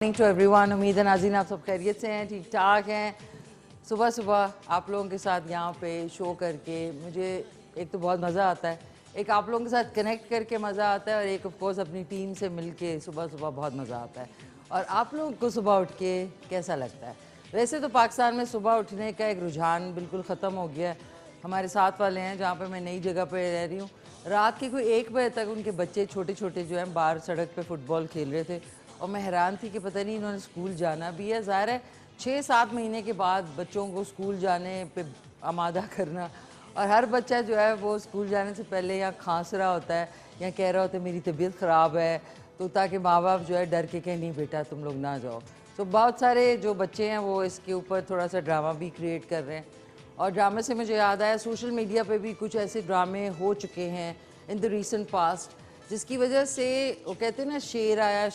To everyone. उम्मीद है नाज़रीन आप सब खैरियत से हैं, ठीक ठाक हैं। सुबह सुबह आप लोगों के साथ यहाँ पे शो करके मुझे एक तो बहुत मज़ा आता है, एक आप लोगों के साथ कनेक्ट करके मज़ा आता है, और एक ऑफ कोर्स अपनी टीम से मिलके सुबह सुबह बहुत मज़ा आता है। और आप लोगों को सुबह उठ के कैसा लगता है? वैसे तो पाकिस्तान में सुबह उठने का एक रुझान बिल्कुल ख़त्म हो गया है। हमारे साथ वाले हैं जहाँ पर मैं नई जगह पर रह रही हूँ, रात के कोई 1 बजे तक उनके बच्चे छोटे छोटे जो हैं बाहर सड़क पे फुटबॉल खेल रहे थे, और मैं हैरान थी कि पता नहीं इन्होंने स्कूल जाना भी है। ज़ाहिर है 6-7 महीने के बाद बच्चों को स्कूल जाने पे आमादा करना, और हर बच्चा जो है वो स्कूल जाने से पहले या खांस रहा होता है या कह रहा होता है मेरी तबीयत ख़राब है, तो ताकि माँ बाप जो है डर के कहें नहीं बेटा तुम लोग ना जाओ। तो बहुत सारे जो बच्चे हैं वो इसके ऊपर थोड़ा सा ड्रामा भी क्रिएट कर रहे हैं, और ड्रामे से मुझे याद आया सोशल मीडिया पे भी कुछ ऐसे ड्रामे हो चुके हैं इन द रीसेंट पास्ट, जिसकी वजह से वो कहते हैं ना शेर आया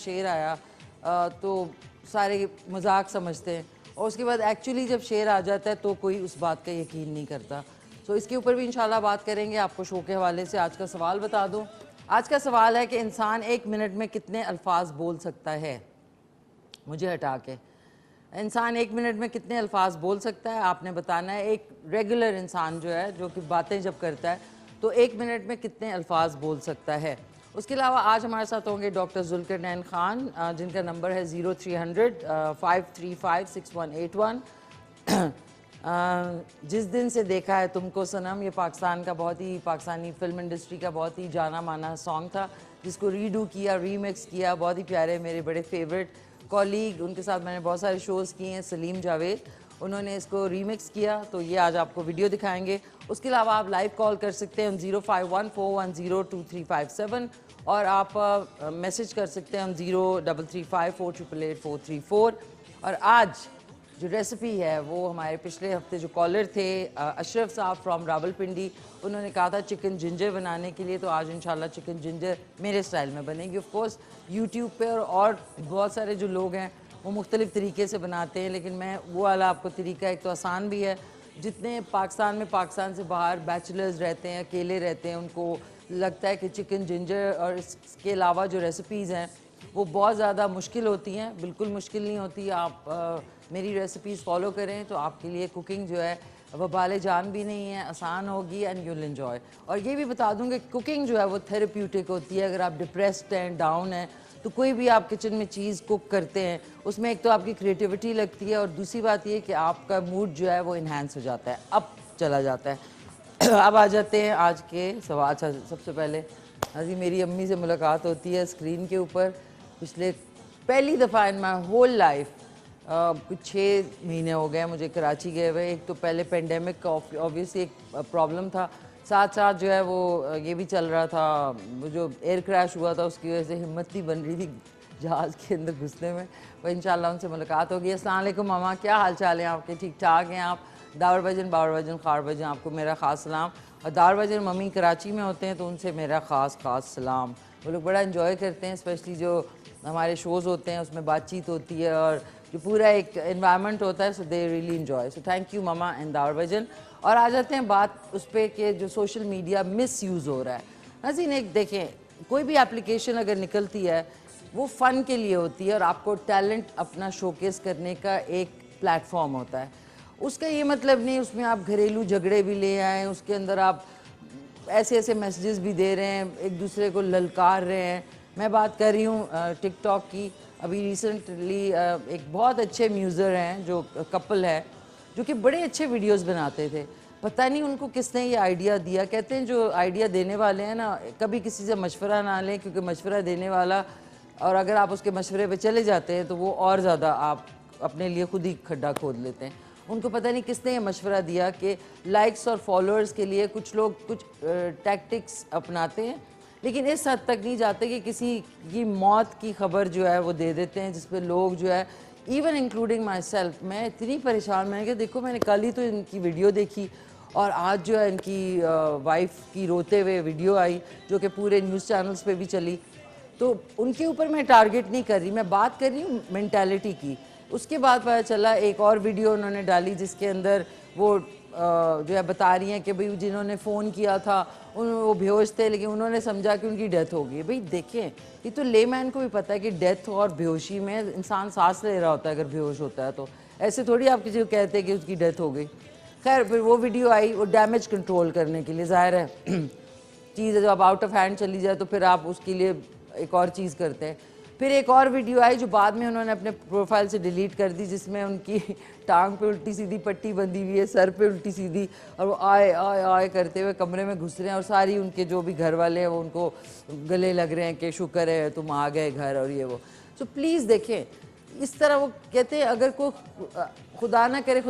तो सारे मजाक समझते हैं, और उसके बाद एक्चुअली जब शेर आ जाता है तो कोई उस बात का यकीन नहीं करता। तो इसके ऊपर भी इंशाल्लाह बात करेंगे। आपको शो के हवाले से आज का सवाल बता दूं। आज का सवाल है कि इंसान 1 मिनट में कितने अल्फाज बोल सकता है? मुझे हटा के इंसान 1 मिनट में कितने अल्फाज बोल सकता है आपने बताना है। एक रेगुलर इंसान जो है, जो कि बातें जब करता है, तो 1 मिनट में कितने अल्फाज बोल सकता है। उसके अलावा आज हमारे साथ होंगे डॉक्टर जुल्करनैन खान, जिनका नंबर है 0300 535 6181। जिस दिन से देखा है तुमको सनम, ये पाकिस्तान का बहुत ही, पाकिस्तानी फिल्म इंडस्ट्री का बहुत ही जाना माना सॉन्ग था, जिसको रीडू किया, रीमिक्स किया बहुत ही प्यारे मेरे बड़े फेवरेट कॉलीग, उनके साथ मैंने बहुत सारे शोज़ किए हैं, सलीम जावेद, उन्होंने इसको रीमिक्स किया, तो ये आज आपको वीडियो दिखाएंगे। उसके अलावा आप लाइव कॉल कर सकते हैं 0514102357, और आप मैसेज कर सकते हैं 033548888434। और आज जो रेसिपी है वो हमारे पिछले हफ्ते जो कॉलर थे अशरफ साहब फ्रॉम रावलपिंडी, उन्होंने कहा था चिकन जिंजर बनाने के लिए, तो आज इंशाल्लाह चिकन जिंजर मेरे स्टाइल में बनेगी। ऑफ कोर्स यूट्यूब पे और बहुत सारे जो लोग हैं वो मुख्तलिफ़ तरीके से बनाते हैं, लेकिन मैं वो वाला आपको तरीका, एक तो आसान भी है, जितने पाकिस्तान से बाहर बैचलर्स रहते हैं, अकेले रहते हैं, उनको लगता है कि चिकन जिंजर और इसके अलावा जो रेसिपीज़ हैं वो बहुत ज़्यादा मुश्किल होती हैं। बिल्कुल मुश्किल नहीं होती। आप मेरी रेसिपीज़ फॉलो करें तो आपके लिए कुकिंग जो है वबाले जान भी नहीं है, आसान होगी एंड यूल एंजॉय। और ये भी बता दूँ कि कुकिंग जो है वो थेरेप्यूटिक होती है। अगर आप डिप्रेस्ड हैं, डाउन हैं, तो कोई भी आप किचन में चीज़ कुक करते हैं उसमें एक तो आपकी क्रिएटिविटी लगती है, और दूसरी बात ये कि आपका मूड जो है वो इन्हांस हो जाता है, अप चला जाता है। अब आ जाते हैं आज के सवाल। अच्छा, सबसे पहले अजी मेरी अम्मी से मुलाकात होती है स्क्रीन के ऊपर, पिछले पहली दफ़ा इन माई होल लाइफ, कुछ 6 महीने हो गए मुझे कराची गए हुए। एक तो पहले पेंडेमिक का ऑब्वियसली एक प्रॉब्लम था, साथ साथ जो है वो ये भी चल रहा था, वो जो एयर क्रैश हुआ था उसकी वजह से हिम्मत नहीं बन रही थी जहाज़ के अंदर घुसने में। वो इंशाल्लाह उनसे मुलाकात होगी। अस्सलाम वालेकुम मामा, क्या हाल चाल है आपके? ठीक ठाक हैं आप? दावर भजन, बावर भजन, खार भजन, आपको मेरा ख़ास सलाम। और दावर भजन मम्मी कराची में होते हैं तो उनसे मेरा ख़ास सलाम। वो लोग बड़ा इन्जॉय करते हैं, स्पेशली जो हमारे शोज़ होते हैं उसमें बातचीत होती है और जो पूरा एक एनवायरनमेंट होता है, so they really enjoy. So thank you मामा एंड दावर भजन। और आ जाते हैं बात उस पर कि जो सोशल मीडिया मिस यूज़ हो रहा है। नाज़रीन, एक देखें, कोई भी एप्लीकेशन अगर निकलती है वो फ़न के लिए होती है, और आपको टैलेंट अपना शोकेस करने का एक प्लेटफॉर्म होता है। उसका ये मतलब नहीं उसमें आप घरेलू झगड़े भी ले आएँ, उसके अंदर आप ऐसे ऐसे मैसेजेस भी दे रहे हैं, एक दूसरे को ललकार रहे हैं। मैं बात कर रही हूँ टिकटॉक की। अभी रिसेंटली एक बहुत अच्छे म्यूज़र हैं, जो कपल है, जो कि बड़े अच्छे वीडियोस बनाते थे। पता नहीं उनको किसने ये आइडिया दिया। कहते हैं जो आइडिया देने वाले हैं ना, कभी किसी से मशवरा ना लें, क्योंकि मशवरा देने वाला, और अगर आप उसके मशवरे पे चले जाते हैं तो वो और ज़्यादा आप अपने लिए खुद ही खड्डा खोद लेते हैं। उनको पता नहीं किसने ये मशवरा दिया कि लाइक्स और फॉलोअर्स के लिए कुछ लोग कुछ टैक्टिक्स अपनाते हैं, लेकिन इस हद तक नहीं जाते कि किसी की मौत की खबर जो है वो दे देते हैं, जिस पे लोग जो है, इवन इंक्लूडिंग माई सेल्फ, मैं इतनी परेशान, मैंने कहा देखो मैंने कल ही तो इनकी वीडियो देखी, और आज जो है इनकी वाइफ की रोते हुए वीडियो आई जो कि पूरे न्यूज़ चैनल्स पे भी चली। तो उनके ऊपर मैं टारगेट नहीं कर रही, मैं बात कर रही हूँ मेंटालिटी की। उसके बाद पता चला एक और वीडियो उन्होंने डाली जिसके अंदर वो जो है बता रही हैं कि भाई जिन्होंने फ़ोन किया था वो बेहोश थे, लेकिन उन्होंने समझा कि उनकी डेथ हो गई। भाई देखें, ये तो लेमैन को भी पता है कि डेथ और बेहोशी में इंसान सांस ले रहा होता है अगर बेहोश होता है तो। ऐसे थोड़ी आप किसी को कहते हैं कि उसकी डेथ हो गई। खैर फिर वो वीडियो आई, वो डैमेज कंट्रोल करने के लिए, ज़ाहिर है चीज़ जब आउट ऑफ हैंड चली जाए तो फिर आप उसके लिए एक और चीज़ करते हैं। फिर एक और वीडियो आई जो बाद में उन्होंने अपने प्रोफाइल से डिलीट कर दी, जिसमें उनकी टांग पे उल्टी सीधी पट्टी बंधी हुई है, सर पे उल्टी सीधी, और वो आए आए आए करते हुए कमरे में घुस रहे हैं और सारी उनके जो भी घर वाले हैं वो उनको गले लग रहे हैं कि शुक्र है तुम आ गए घर और ये वो। तो प्लीज़ देखें, इस तरह वो कहते हैं अगर कोई खुदा ना करे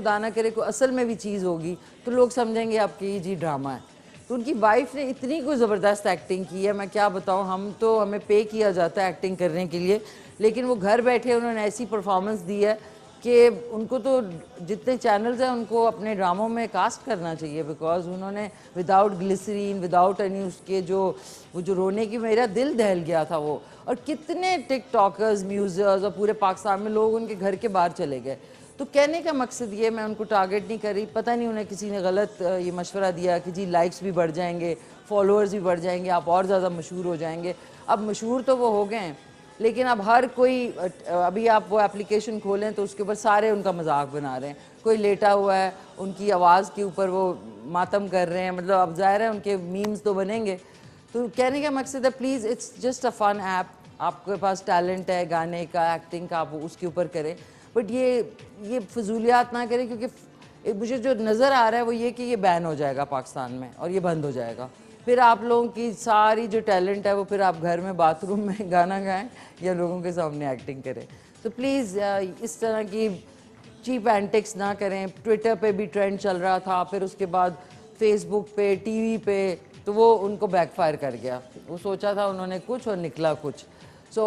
कोई असल में भी चीज़ होगी तो लोग समझेंगे आपकी ये जी ड्रामा है। तो उनकी वाइफ ने इतनी कोई ज़बरदस्त एक्टिंग की है, मैं क्या बताऊँ, हमें पे किया जाता है एक्टिंग करने के लिए, लेकिन वो घर बैठे उन्होंने ऐसी परफॉर्मेंस दी है कि उनको तो जितने चैनल्स हैं उनको अपने ड्रामों में कास्ट करना चाहिए, बिकॉज उन्होंने विदाउट ग्लिसरीन, विदाउट एनी उसके वो जो रोने की, मेरा दिल दहल गया था वो। और कितने टिकटॉकर्स, म्यूज़र्स और पूरे पाकिस्तान में लोग उनके घर के बाहर चले गए। तो कहने का मकसद ये, मैं उनको टारगेट नहीं कर रही, पता नहीं उन्हें किसी ने गलत ये मशवरा दिया कि जी लाइक्स भी बढ़ जाएंगे, फॉलोअर्स भी बढ़ जाएंगे, आप और ज़्यादा मशहूर हो जाएंगे। अब मशहूर तो वो हो गए हैं, लेकिन अब हर कोई, अभी आप वो एप्लीकेशन खोलें तो उसके ऊपर सारे उनका मजाक बना रहे हैं। कोई लेटा हुआ है, उनकी आवाज़ के ऊपर वो मातम कर रहे हैं, मतलब अब ज़ाहिर है उनके मीम्स तो बनेंगे। तो कहने का मकसद है please, it's just a fun app, आपके पास टैलेंट है गाने का, एक्टिंग का, आप उसके ऊपर करें, बट ये फजूलियात ना करें, क्योंकि मुझे जो नज़र आ रहा है वो ये कि ये बैन हो जाएगा पाकिस्तान में और ये बंद हो जाएगा। फिर आप लोगों की सारी जो टैलेंट है वो फिर आप घर में बाथरूम में गाना गाएं या लोगों के सामने एक्टिंग करें। तो प्लीज़ इस तरह की चीप एंटिक्स ना करें। ट्विटर पे भी ट्रेंड चल रहा था, फिर उसके बाद फेसबुक पे, टीवी पे, तो वो उनको बैकफायर कर गया। वो सोचा था उन्होंने कुछ और निकला कुछ। सो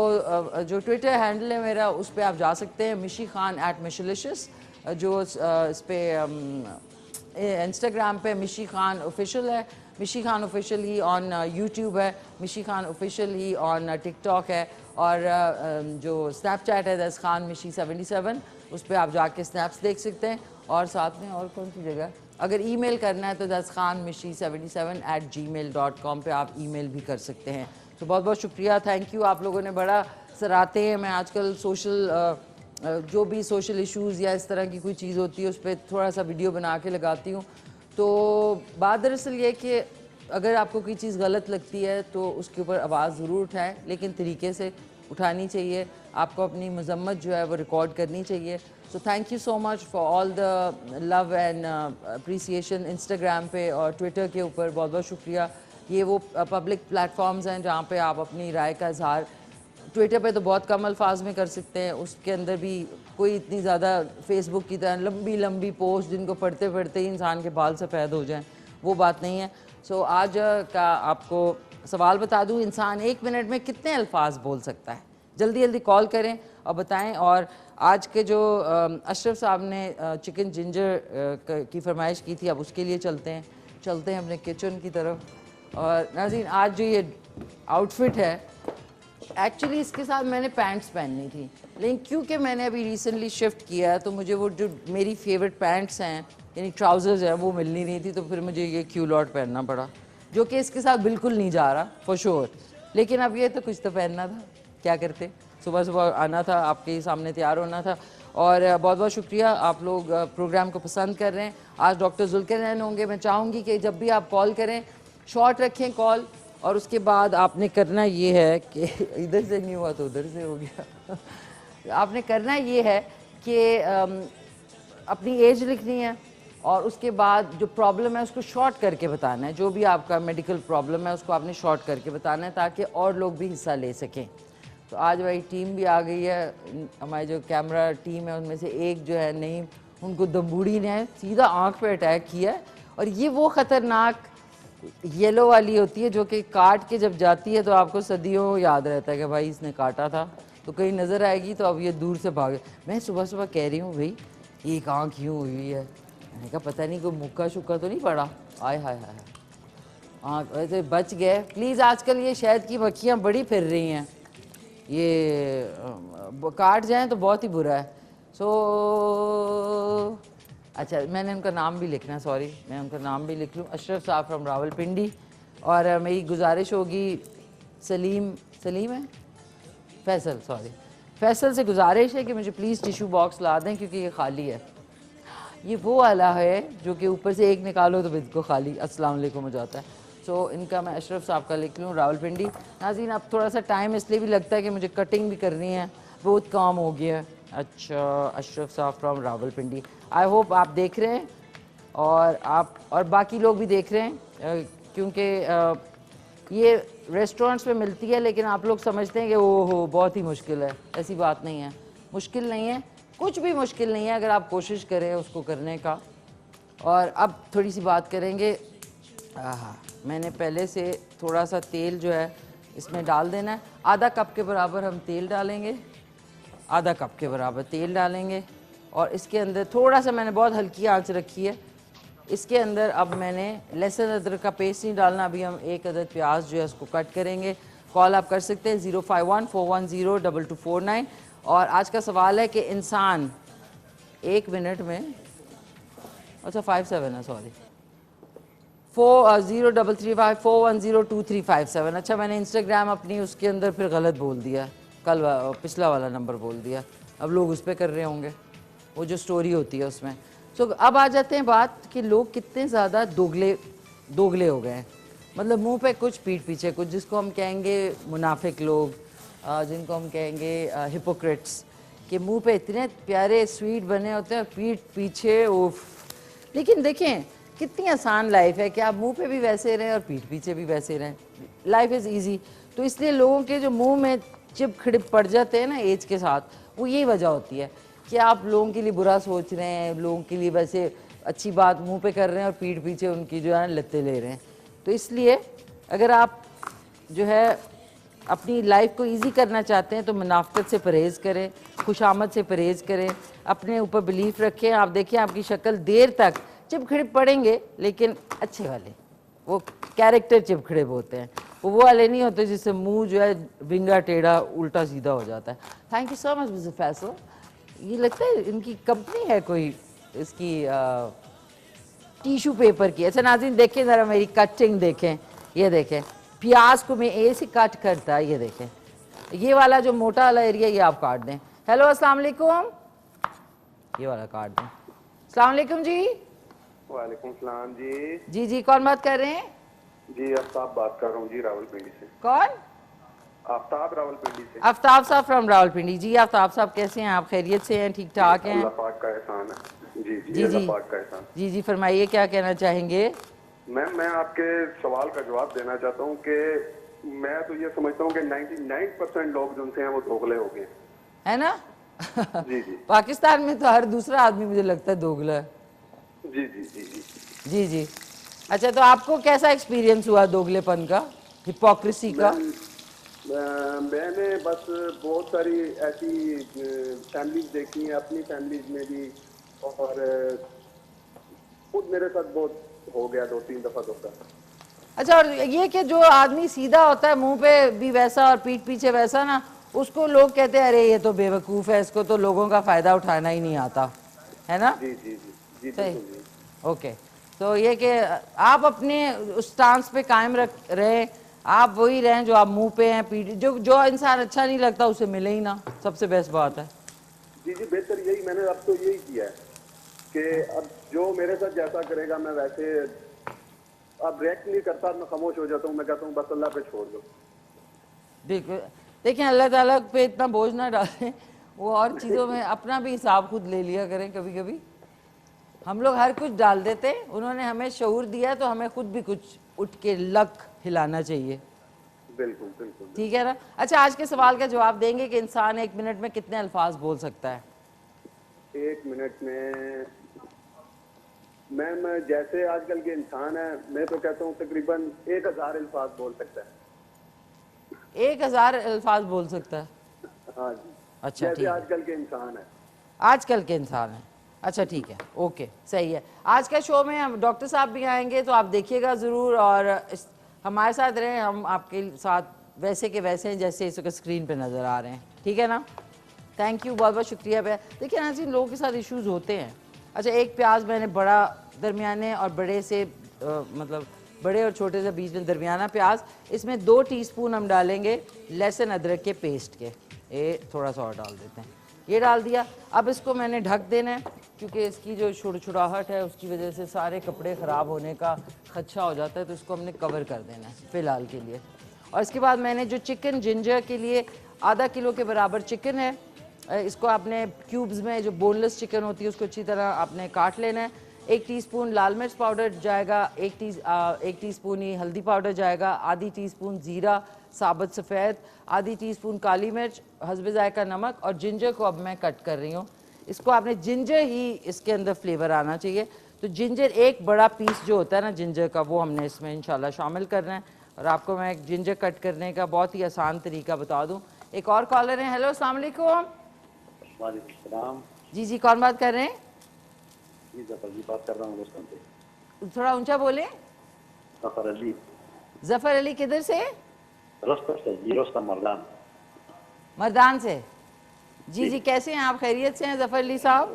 जो ट्विटर हैंडल है मेरा, उस पर आप जा सकते हैं, मिशी खान @मिशलिशियस। जो इस पर इंस्टाग्राम पे मिशी खान ऑफिशियल है, मिशी Khan official he on YouTube है, मिशी Khan official he on TikTok है, और जो स्नैपचैट है दैट्स खान मिशी 77, उस पर आप जाके स्नैप्स देख सकते हैं। और साथ में और कौन सी जगह, अगर ईमेल करना है तो दैट्स khanmishi77@gmail.com पे आप ईमेल भी कर सकते हैं। तो बहुत बहुत शुक्रिया, थैंक यू। आप लोगों ने बड़ा सराहते हैं, मैं आजकल जो भी सोशल इश्यूज़ या इस तरह की कोई चीज़ होती है उस पर थोड़ा सा वीडियो बना के लगाती हूँ। तो बात दरअसल ये कि अगर आपको कोई चीज़ गलत लगती है तो उसके ऊपर आवाज़ ज़रूर उठाएं, लेकिन तरीके से उठानी चाहिए। आपको अपनी मजम्मत जो है वो रिकॉर्ड करनी चाहिए। सो thank you so much for all the love and appreciation Instagram पे और ट्विटर के ऊपर, बहुत बहुत शुक्रिया। ये वो पब्लिक प्लेटफॉर्म्स हैं जहाँ पे आप अपनी राय का इजहार, ट्विटर पे तो बहुत कम अल्फाज में कर सकते हैं, उसके अंदर भी कोई इतनी ज़्यादा फेसबुक की तरह लंबी लंबी पोस्ट जिनको पढ़ते पढ़ते ही इंसान के बाल सफ़ेद हो जाएं, वो बात नहीं है। सो आज का आपको सवाल बता दूं, इंसान 1 मिनट में कितने अल्फाज बोल सकता है? जल्दी जल्दी कॉल करें और बताएं। और आज के जो अशरफ साहब ने चिकन जिंजर की फरमाइश की थी, अब उसके लिए चलते हैं अपने किचन की तरफ। और नाज़रीन, आज जो ये आउटफिट है, एक्चुअली इसके साथ मैंने पैंट्स पहननी थी, लेकिन क्योंकि मैंने अभी रिसेंटली शिफ्ट किया है तो मुझे वो जो मेरी फेवरेट पैंट्स हैं यानी ट्राउज़र्स हैं वो मिल नहीं रही थी, तो फिर मुझे ये क्यूलॉट पहनना पड़ा, जो कि इसके साथ बिल्कुल नहीं जा रहा फॉर श्योर। लेकिन अब ये तो कुछ तो पहनना था, क्या करते, सुबह सुबह आना था, आपके सामने तैयार होना था। और बहुत बहुत शुक्रिया, आप लोग प्रोग्राम को पसंद कर रहे हैं। आज डॉक्टर जुल्करनैन होंगे। मैं चाहूँगी कि जब भी आप कॉल करें शॉर्ट रखें कॉल, और उसके बाद आपने करना ये है कि इधर से नहीं हुआ तो उधर से हो गया आपने करना ये है कि अपनी एज लिखनी है और उसके बाद जो प्रॉब्लम है उसको शॉर्ट करके बताना है। जो भी आपका मेडिकल प्रॉब्लम है उसको आपने शॉर्ट करके बताना है ताकि और लोग भी हिस्सा ले सकें। तो आज भाई टीम भी आ गई है, हमारी जो कैमरा टीम है उनमें से एक जो है नहीं, उनको दम्बूड़ी ने सीधा आँख पे अटैक किया है। और ये वो ख़तरनाक येलो वाली होती है जो कि काट के जब जाती है तो आपको सदियों याद रहता है कि भाई इसने काटा था, तो कहीं नज़र आएगी तो अब ये दूर से भागे। मैं सुबह सुबह कह रही हूँ भाई एक आँख यूँ हुई है, मैंने कहा पता नहीं कोई मुक्का शुक्का तो नहीं पड़ा। आय हाय हाय, आँख वैसे बच गए। प्लीज़, आजकल ये शहद की मक्खियाँ बड़ी फिर रही हैं, ये काट जाएँ तो बहुत ही बुरा है। अच्छा, मैंने उनका नाम भी लिखना है, सॉरी, मैं उनका नाम भी लिख लूँ। अशरफ साहब फ्रॉम रावलपिंडी, और मेरी गुजारिश होगी सलीम सलीम है फैसल सॉरी फैसल से गुजारिश है कि मुझे प्लीज़ टिशू बॉक्स ला दें क्योंकि ये खाली है। ये वो वाला है जो कि ऊपर से एक निकालो तो बिल्कुल खाली अस्सलाम वालेकुम हो जाता है। सो इनका मैं अशरफ साहब का लिख लूँ रावलपिंडी। नाज़रीन अब थोड़ा सा टाइम इसलिए भी लगता है कि मुझे कटिंग भी करनी है, बहुत काम हो गया है। अच्छा अशरफ साहब फ्रॉम रावलपिंडी, आई होप आप देख रहे हैं और आप और बाकी लोग भी देख रहे हैं क्योंकि ये रेस्टोरेंट्स में मिलती है लेकिन आप लोग समझते हैं कि ओहो बहुत ही मुश्किल है। ऐसी बात नहीं है, मुश्किल नहीं है, कुछ भी मुश्किल नहीं है अगर आप कोशिश करें उसको करने का। और अब थोड़ी सी बात करेंगे। मैंने पहले से थोड़ा सा तेल जो है इसमें डाल देना है, आधा कप के बराबर हम तेल डालेंगे, आधा कप के बराबर तेल डालेंगे। और इसके अंदर थोड़ा सा मैंने बहुत हल्की आंच रखी है, इसके अंदर अब मैंने लहसुन अदरक का पेस्ट नहीं डालना, अभी हम एक अदद प्याज जो है उसको कट करेंगे। कॉल आप कर सकते हैं 0514102249। और आज का सवाल है कि इंसान एक मिनट में, अच्छा 57 है सॉरी 403354102357। अच्छा मैंने इंस्टाग्राम अपनी उसके अंदर फिर गलत बोल दिया, कल पिछला वाला नंबर बोल दिया, अब लोग उस पर कर रहे होंगे वो जो स्टोरी होती है उसमें। तो अब आ जाते हैं बात कि लोग कितने ज़्यादा दोगले हो गए हैं, मतलब मुंह पे कुछ पीठ पीछे कुछ, जिसको हम कहेंगे मुनाफिक लोग, जिनको हम कहेंगे हिपोक्रेट्स, कि मुंह पे इतने प्यारे स्वीट बने होते हैं और पीठ पीछे उफ। लेकिन देखें कितनी आसान लाइफ है कि आप मुंह पे भी वैसे रहें और पीठ पीछे भी वैसे रहें, लाइफ इज़ ईजी। तो इसलिए लोगों के जो मुंह में चिप खिड़प पड़ जाते हैं ना एज के साथ, वो यही वजह होती है कि आप लोगों के लिए बुरा सोच रहे हैं, लोगों के लिए वैसे अच्छी बात मुंह पे कर रहे हैं और पीठ पीछे उनकी जो है लत्ते ले रहे हैं। तो इसलिए अगर आप जो है अपनी लाइफ को इजी करना चाहते हैं तो मुनाफ़क़त से परहेज़ करें, खुशामद से परहेज़ करें, अपने ऊपर बिलीफ रखें। आप देखिए आपकी शक्ल देर तक चिपखिड़े पड़ेंगे लेकिन अच्छे वाले, वो कैरेक्टर चिपखिड़े होते हैं, वो वाले नहीं होते जिससे मुंह जो है विंगा टेढ़ा उल्टा सीधा हो जाता है। Thank you so much mister Faisal. ये लगता है इनकी कंपनी है कोई इसकी टिशू पेपर की। अच्छा नाज़रीन देखें ज़रा मेरी कटिंग देखें, ये देखें प्याज को मैं ऐसे कट करता है, ये देखें ये वाला जो मोटा वाला एरिया ये आप काट दें। हेलो अस्सलाम वालेकुम, ये वाला काट दें। अस्सलाम वालेकुम जी। वालेकुम सलाम जी। जी जी कौन बात कर रहे हैं? जी आफ्ताब बात कर रहा हूँ जी रावलपिंडी से। कौन? आफ्ताब रावलपिंडी से। आफ्ताब साहब फ्रॉम रावलपिंडी। जी आफ्ताब साहब कैसे हैं आप, खैरियत से हैं, ठीक ठाक हैं? अल्लाह पाक का एहसान है जी जी, जी अल्लाह जी पाक का एहसान। जी जी फरमाइए क्या कहना चाहेंगे? मैम मैं आपके सवाल का जवाब देना चाहता हूँ कि मैं तो ये समझता हूँ कि 99% लोग जो हैं वो दोगले हो गए है ना। जी जी पाकिस्तान में तो हर दूसरा आदमी मुझे लगता है दोगला है। जी जी जी जी जी जी। अच्छा तो आपको कैसा एक्सपीरियंस हुआ दोगलेपन का, हिपोक्रेसी का? मैंने बस बहुत सारी ऐसी फैमिलीज देखी हैं, अपनी फैमिलीज में भी, और खुद मेरे साथ बहुत हो गया, 2-3 दफा धोखा। अच्छा और ये कि जो आदमी सीधा होता है मुंह पे भी वैसा और पीठ पीछे वैसा ना, उसको लोग कहते हैं अरे ये तो बेवकूफ़ है, इसको तो लोगों का फ़ायदा उठाना ही नहीं आता, है ना? जी जी जी जी सही। बिल्कुल जी। ओके तो ये कि आप अपने उस स्टांस पे कायम रहे, आप वही रहें जो आप मुंह पे हैं, पीठ जो इंसान अच्छा नहीं लगता उसे मिले ही ना, सबसे बेस्ट बात है। जी जी बेहतर यही, मैंने अब तो यही किया है कि अब जो मेरे साथ जैसा करेगा मैं वैसे अब रिएक्ट नहीं करता, मैं खामोश हो जाता हूँ, मैं कहता हूँ बस अल्लाह पे छोड़ दो। बिल्कुल। देखिए अल्लाह ताला पे इतना बोझ ना डालें, वो और चीज़ों में अपना भी हिसाब खुद ले लिया करें। कभी कभी हम लोग हर कुछ डाल देते, उन्होंने हमें शऊर दिया तो हमें खुद भी कुछ उठ के लक हिलाना चाहिए। बिल्कुल बिल्कुल ठीक है ना। अच्छा आज के सवाल का जवाब देंगे कि इंसान एक मिनट में कितने अल्फाज बोल सकता है? एक मिनट में मैम जैसे आजकल के इंसान है, मैं तो कहता हूँ तकरीबन 1000 अल्फाज बोल सकता है। 1000 अल्फाज बोल सकता है? हाँ जी। अच्छा जैसे ठीक है, आजकल के इंसान है। आजकल के इंसान है। अच्छा ठीक है, ओके सही है। आज का शो में हम डॉक्टर साहब भी आएंगे तो आप देखिएगा ज़रूर, और हमारे साथ रहें, हम आपके साथ वैसे के वैसे हैं जैसे इस वक्त स्क्रीन पे नज़र आ रहे हैं। ठीक है ना। थैंक यू, बहुत बहुत शुक्रिया भैया। देखिए ना जी लोगों के साथ इश्यूज़ होते हैं। अच्छा एक प्याज मैंने बड़ा, दरमियाने और बड़े से मतलब बड़े और छोटे से बीच में दरमियाना प्याज। इसमें 2 टीस्पून हम डालेंगे लहसुन अदरक के पेस्ट के, ये थोड़ा सा और डाल देते हैं, ये डाल दिया। अब इसको मैंने ढक देना है क्योंकि इसकी जो छुड़छुड़ाहट है उसकी वजह से सारे कपड़े ख़राब होने का खदशा हो जाता है, तो इसको हमने कवर कर देना है फ़िलहाल के लिए। और इसके बाद मैंने जो चिकन जिंजर के लिए आधा किलो के बराबर चिकन है, इसको आपने क्यूब्स में, जो बोनलेस चिकन होती है उसको अच्छी तरह आपने काट लेना है। 1 टीस्पून लाल मिर्च पाउडर जाएगा, 1 टीस्पून ही हल्दी पाउडर जाएगा, आधी टीस्पून ज़ीरा साबुत सफ़ेद, आधी टीस्पून काली मिर्च, हस्बे ज़ायका नमक, और जिंजर को अब मैं कट कर रही हूँ। इसको आपने जिंजर ही इसके अंदर फ्लेवर आना चाहिए, तो जिंजर एक बड़ा पीस जो होता है ना जिंजर का, वो हमने इसमें इंशाल्लाह शामिल करना है। और आपको मैं एक जिंजर कट करने का बहुत ही आसान तरीका बता दूँ। एक और कॉलर है, हेलो अस्सलाम वालेकुम। वालेकुम। जी जी, कौन बात कर रहे हैं? जी जफर जी बात कर रहा हूँ रोस्तम से। थोड़ा ऊंचा बोले। जफर अली। जफर अली किधर से? रोस्तम से जी, रोस्तम मर्दान। मर्दान से। जी जी, कैसे हैं आप? खैरियत से हैं जफर अली साहब?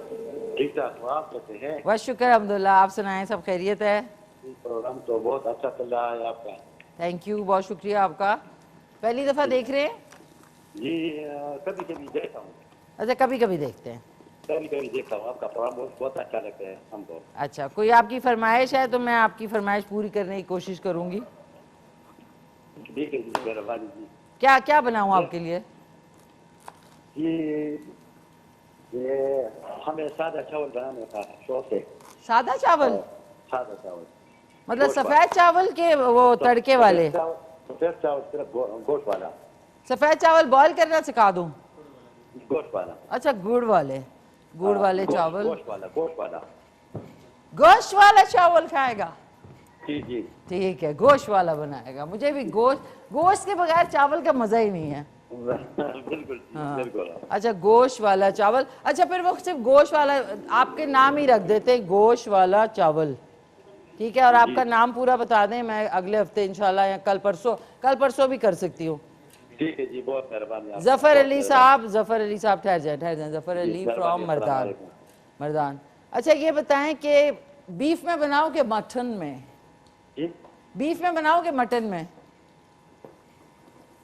ठीक ठाक, आप कैसे हैं? बस शुक्र अल्हम्दुलिल्लाह, आप सुनाएं, सब खैरियत है? प्रोग्राम तो बहुत अच्छा चल रहा है आपका। थैंक यू, बहुत शुक्रिया आपका। पहली दफ़ा देख रहे हैं? जी कभी कभी देखता हूँ, अच्छा, कभी कभी देखते हैं। कभी कभी देखता हूँ, आपका प्रोग्राम बहुत बहुत अच्छा लगता है हमको। अच्छा, कोई आपकी फरमाइश है तो मैं आपकी फरमाइश पूरी करने की कोशिश करूंगी। ठीक है जी, मेहरबानी जी। क्या क्या बनाऊं आपके लिए? ये हमें सादा चावल बनाने का शौक है। सादा चावल? सादा चावल मतलब गोश्त सफ़ेद चावल के वो तड़के वाले? सफेद चावल सिर्फ गोश्त वाला। सफ़ेद चावल बॉईल करना सिखा दूं? गोश्त वाला। अच्छा, गुड़ वाले चावल। गोश्त वाला। गोश्त वाला चावल खाएगा? जी जी ठीक है, गोश्त वाला बनाएगा। मुझे भी गोश्त के बगैर चावल का मजा ही नहीं है। बिल्कुल हाँ। बिल्कुल। अच्छा, गोश्त वाला चावल। अच्छा, फिर वो सिर्फ गोश्त वाला आपके नाम ही रख देते हैं, गोश्त वाला चावल, ठीक है? और आपका नाम पूरा बता दें, मैं अगले हफ्ते इंशाल्लाह या कल परसों भी कर सकती हूँ। ठीक है जी, बहुत मेहरबानी। जफर अली साहब ठहर जाए। जफर अली फ्रॉम मेहरबानी। मर्दान। अच्छा, ये बताएं कि बीफ में बनाओ कि मटन में? जी बीफ में बनाओ कि मटन में?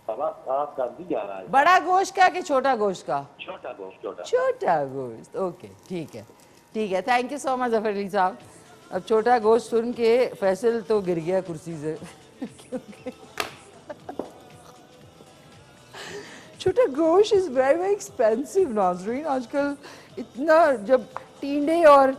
अब आपका भी आ रहा है। बड़ा गोश्त का कि छोटा गोश्त का? छोटा गोश्त। छोटा गोश्त, ओके, ठीक है। Thank you so much Zafar Ali साहब। अब छोटा गोश्त सुन के फैसल तो गिर गया कुर्सी से क्योंकि छोटा गोश्त इज वेरी एक्सपेंसिव नाज़रीन। आजकल इतना, जब टींडे और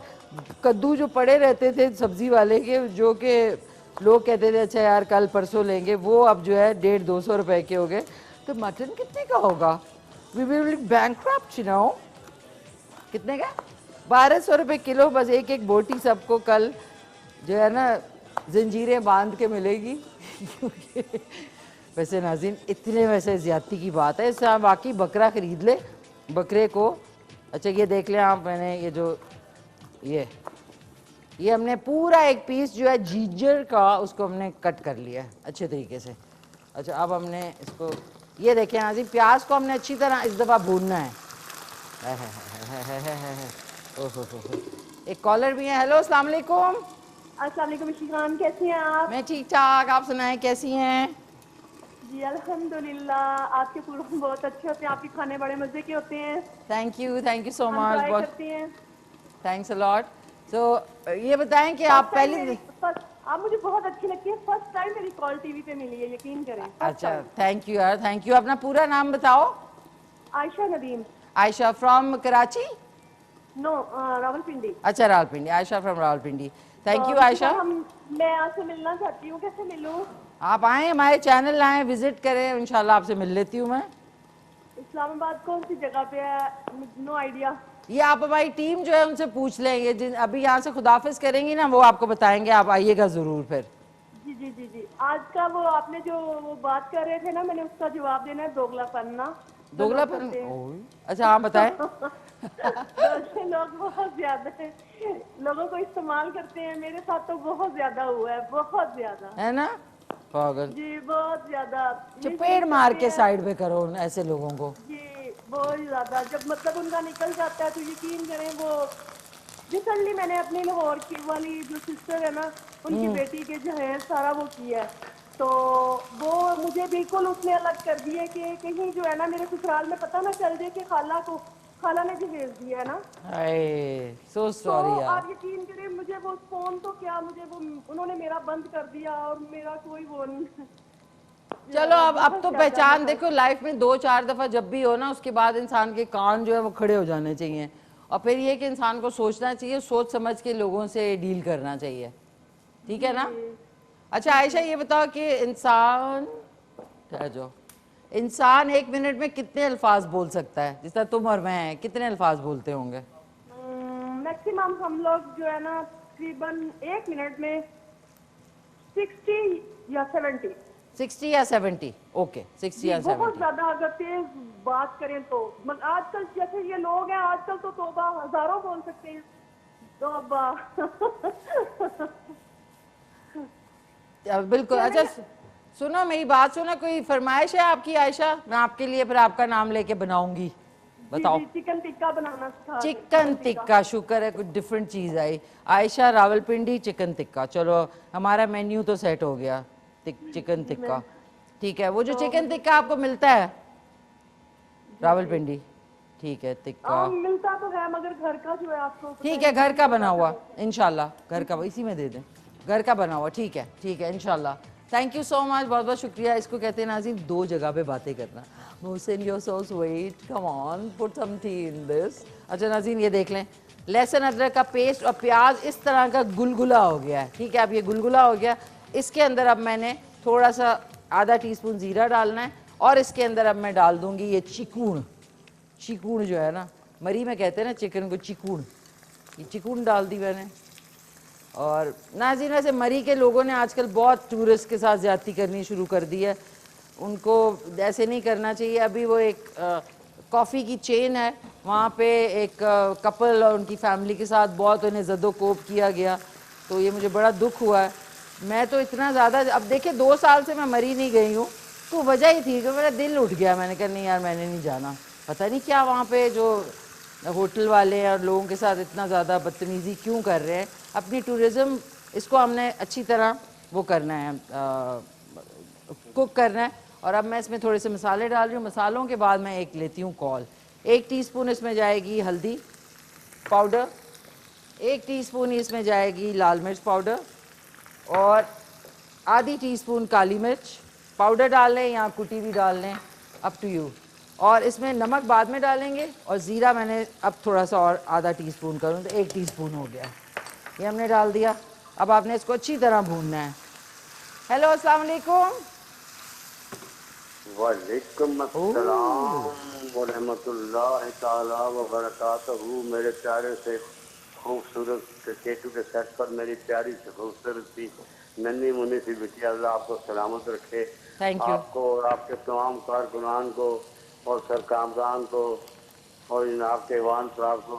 कद्दू जो पड़े रहते थे सब्जी वाले के, जो कि लोग कहते थे अच्छा यार कल परसों लेंगे, वो अब जो है 150-200 रुपए के हो गए। तो मटन कितने का होगा? We will be bankrupt, you know. कितने का? 1200 रुपये किलो। बस एक एक बोटी सबको कल जो है ना जंजीरें बांध के मिलेगी वैसे नाज़रीन, इतने वैसे ज़्यादती की बात है, इससे आप बाकी बकरा ख़रीद ले, बकरे को। अच्छा, ये देख लें आप, मैंने ये जो ये हमने पूरा एक पीस जो है जिंजर का, उसको हमने कट कर लिया है अच्छे तरीके से। अच्छा, अब हमने इसको, ये देखें नाज़रीन, प्याज को हमने अच्छी तरह इस दफ़ा भूनना है। ओहो, एक कॉलर भी है। हेलो अस्सलाम वालेकुम। अस्सलाम वालेकुम इशिकान, कैसी हैं आप? मैं ठीक ठाक, आप सुनाएं कैसी हैं? जी अल्हम्दुलिल्लाह, आपके प्रोग्राम बहुत अच्छे होते हैं, आपके खाने बड़े मजे के होते हैं। थैंक यू सो हम मच, ट्राई बहुत करते हैं। Thanks a lot. तो ये बताएं कि आप पहली, आप मुझे बहुत अच्छी लगती है। फर्स्ट टाइम मेरी कॉल टीवी पे मिली है, यकीन करें। अच्छा, थैंक यू यार, थैंक यू। अपना पूरा नाम बताओ। आयशा नदीम। आयशा फ्रॉम कराची? नो, रावलपिंडी। अच्छा, Rawalpindi. Ayesha from Rawalpindi. Thank you Ayesha. मैं आपसे मिलना चाहती हूँ, कैसे मिलूँ? आप आएँ, हमारे चैनल आएँ, विजिट करें, इंशाल्लाह आपसे मिल लेती हूँ मैं। इस्लामाबाद कौन सी जगह पे है? No idea. ये आप हमारी टीम जो है उनसे पूछ लेंगे, जिन अभी यहाँ से खुदाफिज करेंगी ना, वो आपको बताएंगे, आप आइएगा ज़रूर फिर। जी जी जी जी। आज का वो आपने जो वो बात कर रहे थे ना, मैंने उसका जवाब देना है, दोगलापन ना। दोगलापन? अच्छा, हाँ बताएं। लोग बहुत ज्यादा लोगों को इस्तेमाल करते हैं, मेरे साथ तो बहुत ज्यादा हुआ है, बहुत ज्यादा है ना पागल जी, बहुत ज्यादा। चपेट मार के साइड पे करो ऐसे लोगों को जी, बहुत ज्यादा। जब मतलब उनका निकल जाता है तो यकीन करें वो रिसेंटली मैंने अपनी लाहौर की वाली जो सिस्टर है ना, उनकी बेटी के जो है सारा वो किया है, तो वो मुझे बिल्कुल उसने अलग कर दिए कि कहीं जो है ना मेरे ससुराल में पता ना चल जाए कि खाला ने जहेज दिया है ना। हाय सो तो सॉरी यार। आप यकीन करें, मुझे वो फोन तो क्या, मुझे वो उन्होंने मेरा बंद कर दिया और मेरा कोई वो नहीं। चलो अब बहुत तो ज्यादा पहचान मतलब- देखो, लाइफ में 2-4 दफा जब भी हो ना, उसके बाद इंसान के कान जो है वो खड़े हो जाने चाहिए, और फिर ये कि इंसान को सोचना चाहिए, सोच समझ के लोगों से डील करना चाहिए, ठीक है ना। अच्छा आयशा ये बताओ कि इंसान क्या जो इंसान 1 मिनट में कितने अल्फाज बोल सकता है, जिस तरह तुम और मैं हैं, कितने अल्फाज बोलते होंगे? मैक्सिमम हम लोग जो है ना तकरीबन 1 मिनट में 60 या 70। 60 या 70? ओके 60 या बहुत 70। ज्यादा अगर तेज बात करें तो, मतलब आजकल जैसे ये लोग हैं आजकल तो तोबा हजारों बोल सकते हैं। तोबा। बिल्कुल। अच्छा सुनो मेरी बात सुनो, कोई फरमाइश है आपकी आयशा? मैं आपके लिए फिर आपका नाम लेके बनाऊंगी, बताओ। जी, चिकन टिक्का बनाना सिखा दें, चिकन टिक्का, शुक्र है कुछ डिफरेंट चीज़ आई। आयशा रावलपिंडी चिकन टिक्का, चलो हमारा मेन्यू तो सेट हो गया। चिकन टिक्का ठीक है। वो जो चिकन टिक्का आपको मिलता है रावलपिंडी, ठीक है टिक्का, मिलता तो है मगर घर का जो है आपको ठीक है घर का बना हुआ, इंशाल्लाह घर का, इसी में दे दें, घर का बना हुआ, ठीक है इंशाल्लाह। थैंक यू सो मच, बहुत बहुत शुक्रिया। इसको कहते हैं नाज़रीन 2 जगह पे बातें करना। Mohsin you so sweet, come on put some tea in this. अच्छा नाज़रीन ये देख लें, लहसुन अदरक का पेस्ट और प्याज इस तरह का गुलगुला हो गया है, ठीक है। अब ये गुलगुला हो गया, इसके अंदर अब मैंने थोड़ा सा आधा टीस्पून ज़ीरा डालना है, और इसके अंदर अब मैं डाल दूँगी ये चिकून। चिकून जो है ना, मरी में कहते हैं ना चिकन को चिकून, ये चिकून डाल दी मैंने। और नाज़रीन वैसे मरी के लोगों ने आजकल बहुत टूरिस्ट के साथ ज़्यादती करनी शुरू कर दी है, उनको ऐसे नहीं करना चाहिए। अभी वो एक कॉफ़ी की चेन है, वहाँ पे एक कपल और उनकी फैमिली के साथ बहुत उन्हें ज़दोकोब किया गया, तो ये मुझे बड़ा दुख हुआ है। मैं तो इतना ज़्यादा, अब देखिए 2 साल से मैं मरी नहीं गई हूँ, तो वजह ही थी कि मेरा दिल उठ गया, मैंने कहा नहीं यार मैंने नहीं जाना। पता नहीं क्या वहाँ पे जो होटल वाले हैं और लोगों के साथ इतना ज़्यादा बदतमीज़ी क्यों कर रहे हैं। अपनी टूरिज़्म इसको हमने अच्छी तरह वो करना है, कुक करना है। और अब मैं इसमें थोड़े से मसाले डाल रही हूँ। मसालों के बाद मैं एक लेती हूँ कॉल। 1 टीस्पून इसमें जाएगी हल्दी पाउडर, 1 टीस्पून इसमें जाएगी लाल मिर्च पाउडर, और आधी टीस्पून काली मिर्च पाउडर डाल लें या कुटी भी डाल लें, अप टू यू। और इसमें नमक बाद में डालेंगे, और ज़ीरा मैंने अब थोड़ा सा और आधा टीस्पून करूँ तो 1 टीस्पून हो गया, ये हमने डाल दिया। अब आपने इसको अच्छी तरह भूनना है। हेलो अस्सलाम वालेकुम। वालेकुम अस्सलाम व रहमतुल्लाहि ताला व बरकातहू। मेरे प्यारे से खूबसूरत केटू के सेट पर मेरी प्यारी से खूबसूरत सी नन्ही मुन्नी सी बिटिया, अल्लाह आपको सलामत रखे। Thank you. आपको और आपके तमाम कारकुनान को और सरकामदान को और जनाब के ईवान साहब को,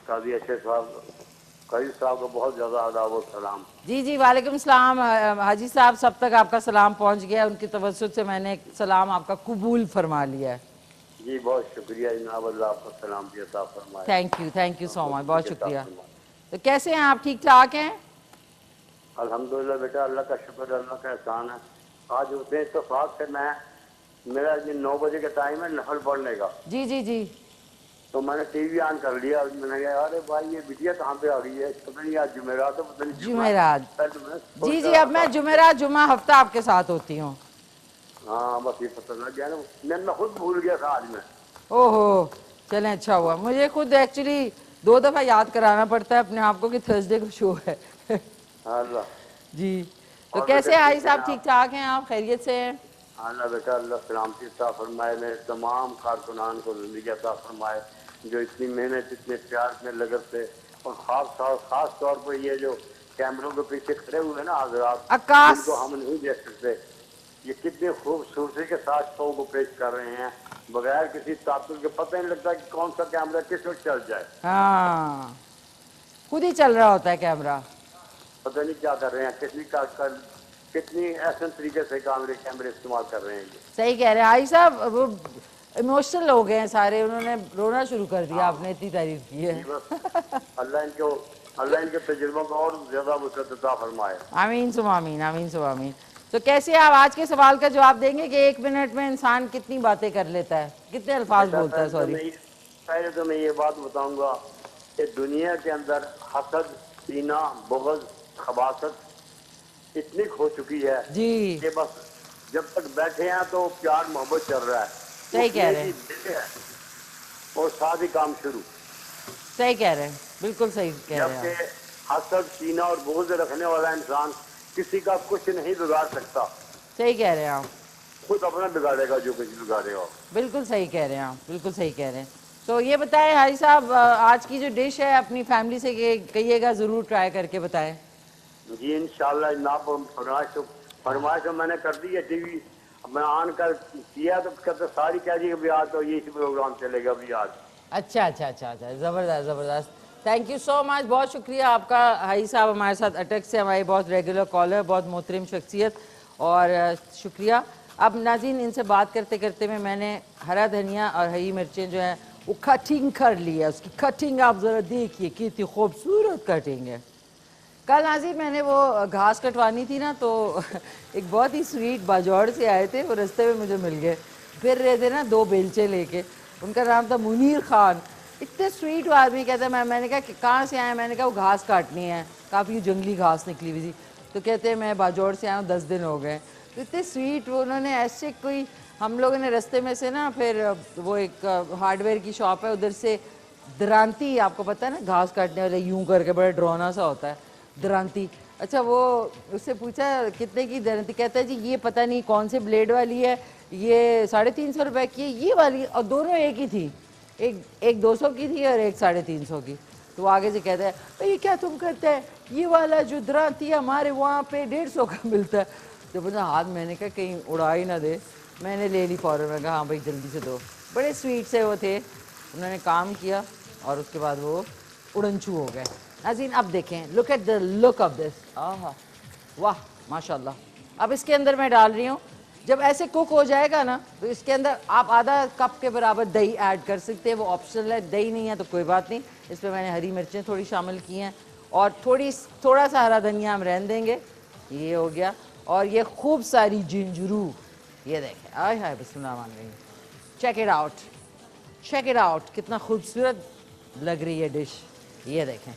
काजी अशर साहब, काजी साहब को बहुत ज़्यादा आदाब और सलाम। जी जी वालेकुम सलाम हाजी साहब, सब तक आपका सलाम पहुंच गया, उनकी तवज्जुह से मैंने सलाम आपका कबूल फरमा लिया है। जी बहुत शुक्रिया जनाब, अल्लाह आपको सलाम भी अता फरमाए। थैंक यू सो मच, बहुत शुक्रिया। तो कैसे हैं आप, ठीक ठाक हैं? अल्हम्दुलिल्लाह बेटा, अल्लाह का शुक्र, अल्लाह का एहसान है। आज उतने इत्तेफाक से मेरा 9 बजे का टाइम है नफल पढ़ने का, जी जी जी। तो मैंने टीवी ऑन कर लिया। मैंने कहा अरे भाई ये बिटिया कहाँ पे आ गई है, पता नहीं आज जुमेरात है, पता नहीं जुमेरात। पहले जी जी, अब मैं जुमेरात जुम्मा हफ्ता आपके साथ होती हूँ। हाँ बस ये पता लग गया ना, मैं खुद भूल गया था आज में। ओहो चलें, अच्छा हुआ। मुझे खुद एक्चुअली 2 दफ़ा याद कराना पड़ता है अपने आप को कि थर्सडे को शो है। अल्लाह जी। तो और कैसे बेटा आई ठीक साहब, है ठीक ठाक हैं आप, खैरियत से हैं? अल्लाह बेटा, अल्लाह सलामती अता फरमाए। मेरे तमाम कारकुनान को जिंदगी अता फरमाए, जो इतनी मेहनत, इतने प्यार, इतने लगत से, और खास तौर पर ये जो कैमरों के पीछे खड़े हुए हैं ना हजरात, आकाश। जिनको हम नहीं देख सकते, ये कितने खूबसूरती के साथ शो को पेश कर रहे हैं, बगैर किसी तातुल के। पता नहीं लगता कि कौन सा कैमरा किस वक्त चल जाए। हाँ खुद ही चल रहा होता है कैमरा। पता नहीं क्या कर रहे हैं, कितनी ऐसे तरीके से कैमरे इस्तेमाल कर रहे हैं ये। सही कह रहे हैं आई साहब। वो इमोशनल हो गए हैं सारे, उन्होंने रोना शुरू कर दिया, आपने इतनी तारीफ की है। बस अल्लाह इनके तजुर्बों को और ज्यादा वसअत अता फरमाए। आमीन सुम आमीन, आमीन सुम आमीन। तो कैसे आप आज के सवाल का जवाब देंगे कि 1 मिनट में इंसान कितनी बातें कर लेता है, कितने अल्फाज बोलता है? सॉरी, पहले तो मैं ये बात बताऊंगा कि दुनिया के अंदर हसद, कीना, बुग़्ज़, खबासत इतनी हो चुकी है जी कि बस जब तक बैठे हैं तो प्यार मोहब्बत चल रहा है। सही कह रहे हैं, और साथ ही काम शुरू। सही कह रहे हैं, बिल्कुल सही कह रहे जबकि हैं। हसद, कीना और बुग़्ज़ रखने वाला इंसान किसी का कुछ नहीं बिगाड़ सकता, सही कह रहे हैं आप, खुद अपना बिगाड़ेगा जो कुछ बिगाड़ेगा। बिल्कुल सही कह रहे हैं आप, बिल्कुल सही कह रहे हैं। तो ये बताएं हाजी साहब, आज की जो डिश है अपनी फैमिली से कहिएगा, ज़रूर ट्राई करके बताएं। जी इंशाल्लाह जनाब, फरमाइश मैंने कर दी है। टीवी मैं ऑन कर किया तो कहते सारी कह दी अभी आज तो ये प्रोग्राम चलेगा अभी आज। अच्छा अच्छा अच्छा अच्छा, ज़बरदस्त ज़बरदस्त, थैंक यू सो मच, बहुत शुक्रिया आपका। हाई साहब हमारे साथ अटक से हमारे बहुत रेगुलर कॉलर, बहुत मोहतरम शख्सियत, और शुक्रिया। अब नाज़रीन, इनसे बात करते करते में मैंने हरा धनिया और हरी मिर्चें जो है वो कटिंग कर लिया। उसकी कटिंग आप ज़रा देखिए कितनी खूबसूरत कटिंग है। कल नाज़रीन मैंने वो घास कटवानी थी ना, तो एक बहुत ही स्वीट बाजौड़ से आए थे, वो रास्ते में मुझे मिल गए, फिर रहे थे ना 2 बेलचे लेके। उनका नाम था मुनीर खान, इतने स्वीट वो आदमी। कहते हैं मैंने कहा कि कहाँ से आए? मैंने कहा वो घास काटनी है, काफ़ी जंगली घास निकली हुई थी। तो कहते हैं मैं बाजौड़ से आया हूँ, 10 दिन हो गए। तो इतने स्वीट वो, उन्होंने ऐसे कोई, हम लोगों ने रास्ते में से ना, फिर वो एक हार्डवेयर की शॉप है उधर से, दरांती, आपको पता है ना घास काटने वाले यूं करके बड़ा डरौना सा होता है दरांती। अच्छा, वो उससे पूछा कितने की दरांती? कहता है जी ये पता नहीं कौन से ब्लेड वाली है, ये 350 रुपए की है, ये वाली, और दोनों एक ही थी, एक 200 की थी और एक 350 की। तो वो आगे से कहता है ये क्या तुम करते हैं, ये वाला जो दरांती है हमारे वहाँ पे 150 का मिलता है। तो बोला हाथ, मैंने कहा कहीं उड़ा ही ना दे, मैंने ले ली फ़ौरन। मैं कहा हाँ भाई जल्दी से दो। बड़े स्वीट से वो थे, उन्होंने काम किया और उसके बाद वो उड़नछू हो गए। नाज़रीन अब देखें, look at the look of this, आहा वाह माशाल्लाह। अब इसके अंदर मैं डाल रही हूँ, जब ऐसे कुक हो जाएगा ना तो इसके अंदर आप आधा कप के बराबर दही ऐड कर सकते हैं, वो ऑप्शनल है। दही नहीं है तो कोई बात नहीं, इस पर मैंने हरी मिर्चें थोड़ी शामिल की हैं और थोड़ा सा हरा धनिया हम रहने देंगे। ये हो गया, और ये खूब सारी जिंजरू, ये देखें, आय हाय बिस्मिल्लाह मान रही, check it out, check it out, कितना खूबसूरत लग रही है डिश। ये देखें,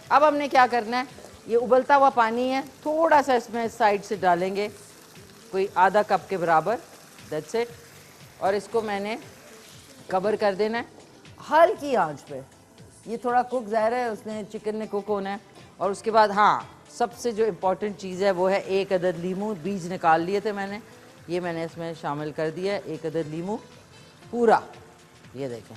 अब हमने क्या करना है, ये उबलता हुआ पानी है, थोड़ा सा इसमें साइड से डालेंगे, कोई आधा कप के बराबर, दैट्स इट। और इसको मैंने कवर कर देना है हल्की आंच पे। ये थोड़ा कुक ज़ाहिर है, उसने चिकन ने कुक होना है। और उसके बाद हाँ, सबसे जो इम्पोर्टेंट चीज़ है वो है 1 अदद लीमू, बीज निकाल लिए थे मैंने, ये मैंने इसमें शामिल कर दिया है, 1 अदद लीमू पूरा। ये देखें,